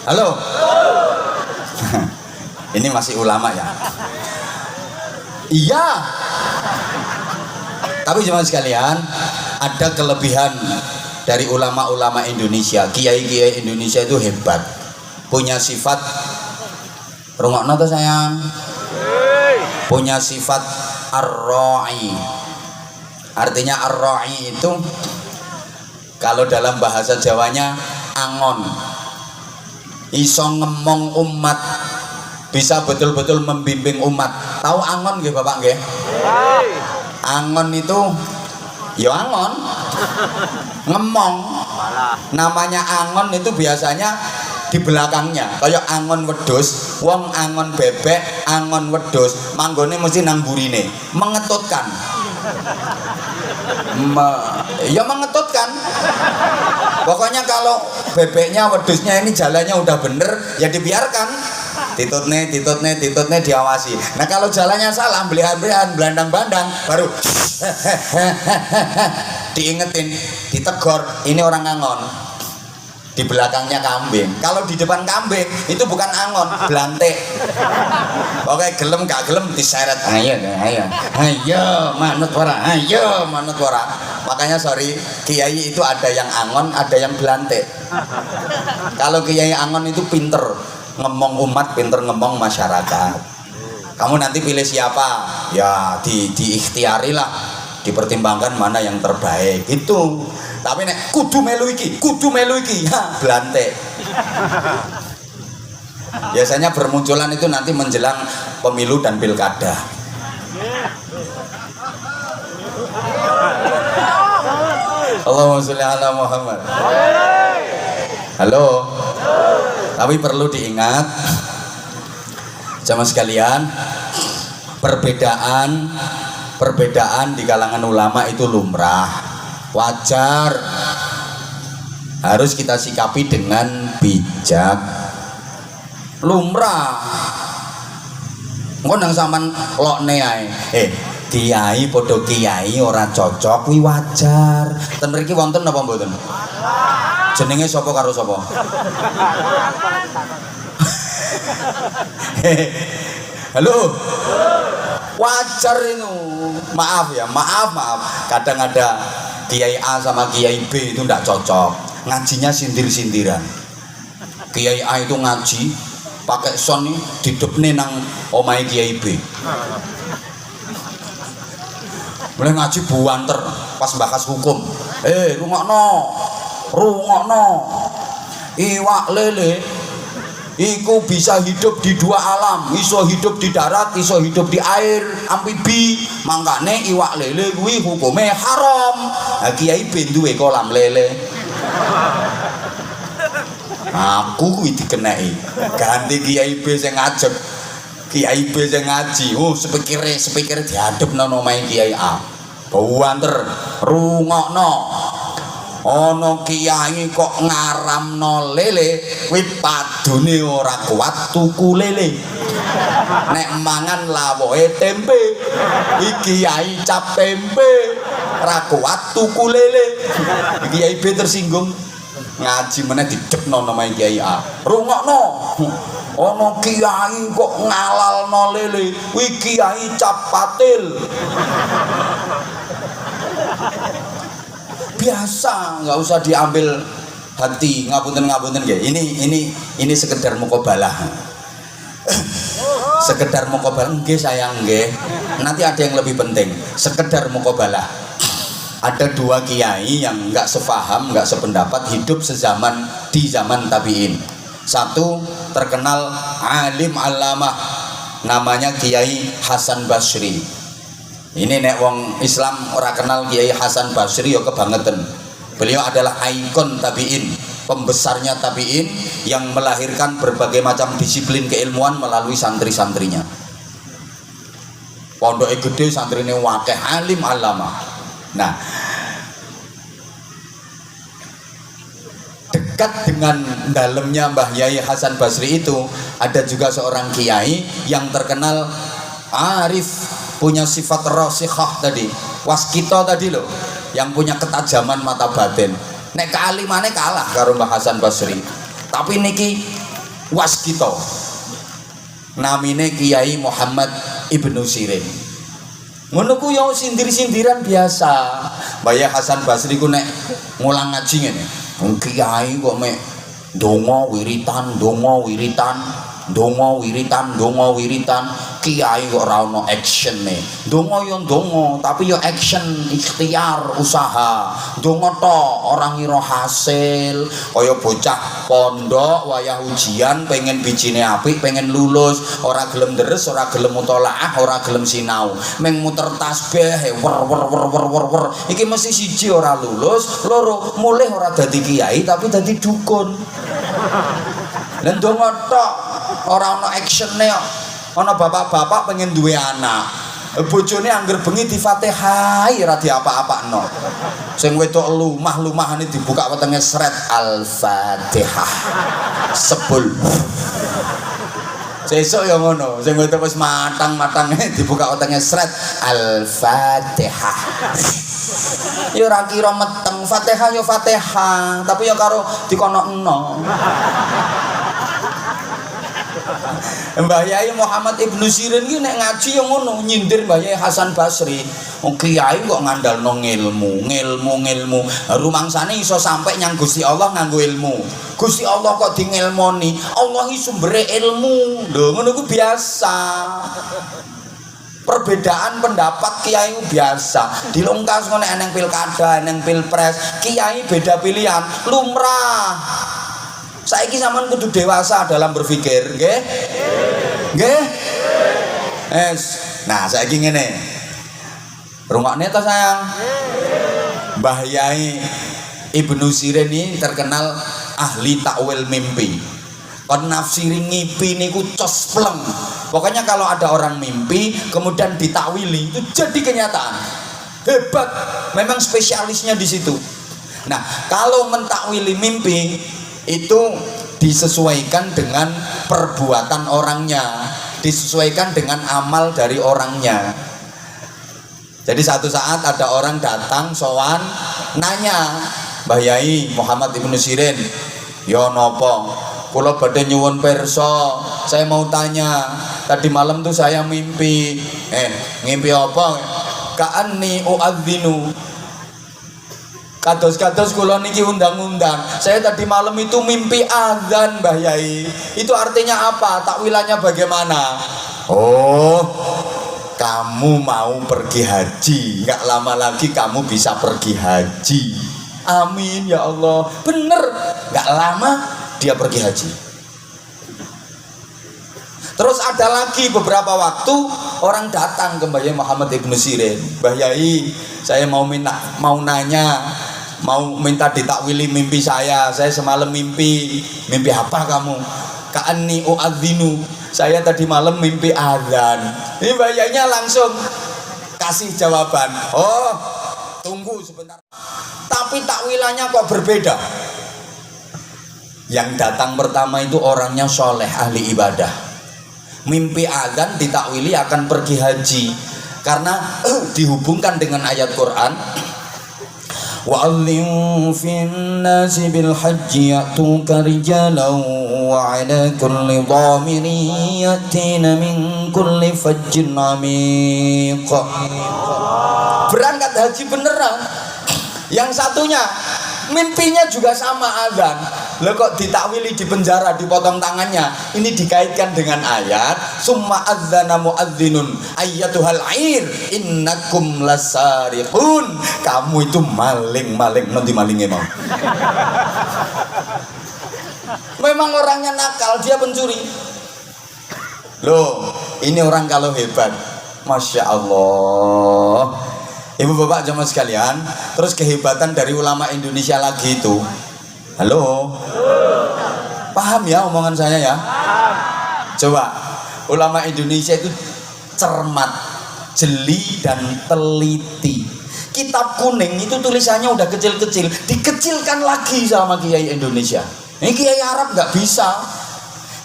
Halo. Ini masih ulama ya? Iya. Tapi jemaah sekalian, ada kelebihan dari ulama-ulama Indonesia, kiai-kiai Indonesia itu hebat, punya sifat rungokno tuh sayang, punya sifat ar-ra'i. Artinya ar-ra'i itu kalau dalam bahasa Jawanya angon, iso ngemong umat, bisa betul-betul membimbing umat. Tahu angon nggih Bapak nggih? Angon itu ya angon ngemong. Namanya angon itu biasanya di belakangnya kayak angon wedhus, wong angon bebek, angon wedhus, manggone mesti nang burine, mengetutkan. Ya mengetutkan. Pokoknya kalau bebeknya wedhusnya ini jalannya udah bener ya dibiarkan. Ditutne diawasi. Nah kalau jalannya salah, belian belandang-bandang, baru diingetin, ditegor, ini orang angon. Di belakangnya kambing. Kalau di depan kambing itu bukan angon, belantik. Oke, gelem gak gelem diseret. Ayo manut ora. Makanya sorry, kiai itu ada yang angon, ada yang belantik. Kalau kiai angon itu pinter ngomong umat, pinter ngomong masyarakat. Kamu nanti pilih siapa? Ya diikhtiari lah, dipertimbangkan mana yang terbaik itu. Tapi nek kudu melu iki, belantik. Biasanya bermunculan itu nanti menjelang pemilu dan pilkada. Allahumma sholli ala Muhammad. Halo. Tapi perlu diingat, jamaah sekalian, perbedaan di kalangan ulama itu lumrah, wajar, harus kita sikapi dengan bijak. Lumrah. Engko nang sampean lokne ae. Kiai padha kiai ora cocok kuwi wajar. Ten mriki wonten napa mboten? Jenenge sapa karo sapa? Halo. Wajar itu. Maaf. Kadang ada Kiai A sama Kiai B itu ndak cocok. Ngajinya sindir-sindiran. Kiai A itu ngaji pakai sound nih didepne nang omahe Kiai B. Mulai ngaji buanter pas bahas hukum. Rungokno. rungokno. Iwak lele iku bisa hidup di dua alam, iso hidup di darat, iso hidup di air, amfibi. Mangkane iwak lele kuwi hukume haram. Nah, Kiai ben duwe kolam lele. Aku kuwi dikeneki. Ganti Kiai B sing ngajak. Kiai B sing ngaji. Oh, sepikire diadepno nang omahe Kiai A. Buanter rungokno. Ana kiai kok ngaramno lele, kuwi padune ora kuat tuku lele. Nek mangan lawoke tempe, iki kiai cap tempe, ora kuat tuku lele. Kiai B tersinggung, ngaji meneh didekno namae Kiai A. Rungokno. Ana kiai kok ngalalno lele, kuwi kiai cap patil. Biasa, nggak usah diambil hati. Ngapunten nggih. Ini sekedar mukobalah. Sekedar mukobalah nggih sayang nggih. Nanti ada yang lebih penting. Sekedar mukobalah. Ada dua kiai yang nggak sefaham, nggak sependapat, hidup sezaman di zaman tabiin. Satu terkenal alim alamah, namanya Kiai Hasan Basri. Ini nek wong Islam ora kenal Kiai Hasan Basri ya kebangetan. Beliau adalah ikon tabiin, pembesarnya tabiin yang melahirkan berbagai macam disiplin keilmuan melalui santri-santrinya. Pondoknya gede, santrine wakeh, alim alama. Nah, dekat dengan dalamnya Mbah Yai Hasan Basri itu ada juga seorang kiai yang terkenal arif, punya sifat rasikhah tadi, waskito tadi loh, yang punya ketajaman mata batin. Nek kealimannya kalah karo Mbah Hasan Basri, tapi niki waskito. Namine Kiai Muhammad Ibnu Sirin. Ngono ku yo sindir-sindiran biasa. Mbah Yai Hasan Basri ku nek ngulang ngaji ngene, kiai kok mek donga wiritan, donga wiritan, donga wiritan, donga wiritan. Kiai kok ora ono actione. Donga yo donga, tapi yo action, ikhtiar, usaha. Donga tok, ora ngira hasil. Kaya bocah pondok wayah ujian pengen bijine apik, pengen lulus, ora gelem deres, ora gelem mutolaah, ora gelem sinau. Meng muter tasbih, wer. Iki mesti siji ora lulus, loro mulih ora dadi kiai tapi dadi dukun. Lan donga tok, ora ono actione kok. Ana bapak-bapak pengen duwe anak, bojone angger bengi di-Fatihai ora diapa-apakno. Sing wedok lumah-lumahane dibuka wetenge sret Al-Fatihah. Sebul. Sesuk ya ngono, sing wedok wis matang-matange dibuka wetenge sret Al-Fatihah. Ya ora kira meteng, Fatihah ya Fatihah, tapi ya karo dikonokno. Mbah Yai Muhammad Ibnu Sirin iki nek ngaji yang ngono, nyindir Mbah Yai Hasan Basri. Wong kiai kok ngandalno ngilmu. Rumangsane iso sampai nyang Gusti Allah nganggo ilmu. Gusti Allah kok dingelmoni, Allah iki sumbere ilmu. Lho ngono ku biasa. Perbedaan pendapat kiai biasa. Dilungkas ngono eneng pilkada, eneng pilpres, kiai beda pilihan, lumrah. Saiki sampean kudu dewasa dalam berpikir, nggih? Nggih? Nah, saiki ngene. Rungokne to sayang. Mbah Yai Ibnu Sirin ini terkenal ahli takwil mimpi. Kon nafsiri ngipi niku cos pleng. Pokoknya kalau ada orang mimpi kemudian ditakwili itu jadi kenyataan. Hebat, memang spesialisnya di situ. Nah, kalau mentakwili mimpi itu disesuaikan dengan perbuatan orangnya, disesuaikan dengan amal dari orangnya. Jadi satu saat ada orang datang sowan nanya, Mbah Yai Muhammad Ibnu Sirin, yo nopo, kula badhe nyuwun pirsa, saya mau tanya, tadi malam tuh saya mimpi, ngimpi apa? Ka'anni u'adzinu. Kados-kados kula niki undang-undang. Saya tadi malam itu mimpi azan, Mbah Yai. Itu artinya apa? Takwilannya bagaimana? Oh, kamu mau pergi haji. Enggak lama lagi kamu bisa pergi haji. Amin ya Allah. Bener, nggak lama dia pergi haji. Terus ada lagi beberapa waktu orang datang ke Mbah Yai Muhammad Ibnu Sirin. Mbah Yai, saya mau nanya, mau minta ditakwili mimpi saya. Saya semalam mimpi apa kamu? Ka'anni u'adzinu. Saya tadi malam mimpi azan. Ini Mbah Yainya langsung kasih jawaban. Oh, tunggu sebentar. Tapi takwilannya kok berbeda. Yang datang pertama itu orangnya soleh, ahli ibadah. Mimpi azan ditakwili akan pergi haji karena dihubungkan dengan ayat Quran. وَأَذِّنْ فِي النَّاسِ بِالْحَجِّ يَأْتُوكَ رِجَالًا وَعَلَى كُلِّ ضَامِرٍ يَأْتِينَ مِنْ كُلِّ فَجٍّ عَمِيقٍ. Berangkat haji beneran. Yang satunya mimpinya juga sama azan. Lah kok ditakwili di penjara, dipotong tangannya. Ini dikaitkan dengan ayat summa adzana muadzinun ayyatuhal air innakum lasariqun. Kamu itu maling nanti malingnya mau. Memang orangnya nakal, dia pencuri. Loh, ini orang kalau hebat. Masya Allah. Ibu bapak jamaah sekalian, terus kehebatan dari ulama Indonesia lagi itu. Halo, paham ya omongan saya ya? Coba, ulama Indonesia itu cermat, jeli dan teliti. Kitab kuning itu tulisannya udah kecil-kecil, dikecilkan lagi sama kiai Indonesia. Ini kiai Arab nggak bisa.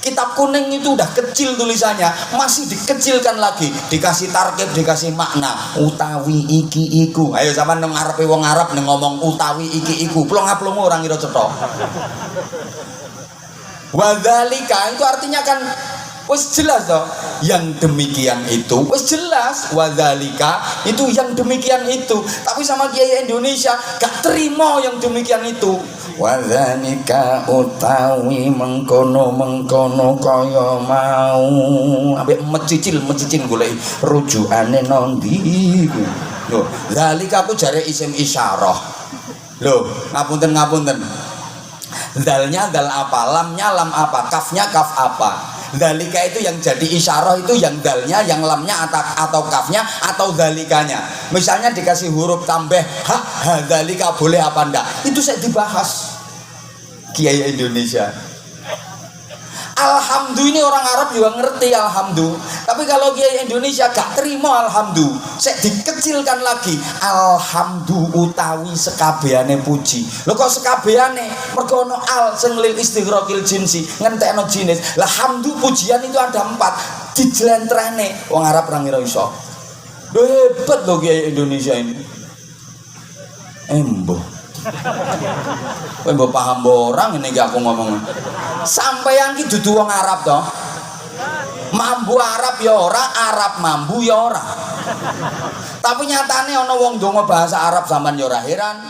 Kitab kuning itu udah kecil tulisannya, masih dikecilkan lagi, dikasih tarkib, dikasih makna. Utawi iki iku. Ayo sampean nang ngarepe wong Arab nang ngomong utawi iki iku, plong-plongo orang ngira cetha. Wadzalika itu artinya kan wis jelas toh. Yang demikian itu wis jelas. Wadzalika itu yang demikian itu. Tapi sama kiai Indonesia gak terima yang demikian itu. Wadzalika utawi mengkono kaya mau ambek mecicil golek rujukane nondi. Lho, zalika aku jare isim isyarah. Lho, ngapunten. Dalnya dal apa? Lamnya lam apa? Kafnya kaf apa? Dalika itu yang jadi isyarah itu yang dalnya, yang lamnya atau kafnya atau dalikanya. Misalnya dikasih huruf tambah dalika boleh apa enggak? Itu saya dibahas kiai Indonesia. Alhamdulillah, ini orang Arab juga ngerti alhamdulillah. Tapi kalau kiai Indonesia gak terima alhamdulillah, saya dikecilkan lagi. Alhamdulillah utawi sekabehane puji. Lho kok sekabehane? Mergo ono al sing lil istighraqil jinsi, ngentekno jenis. Lah hamdu pujian itu ada 4. Dijlentrehne wong Arab ra ngira iso. Lho hebat lho kiai Indonesia ini. Embo. Kowe mbok paham orang ini aku ngomong. Sampeyan ki dudu wong Arab toh. Mambu Arab ya ora, Arab mambu ya ora. Tapi nyatane ana wong donga bahasa Arab zaman ya ora heran.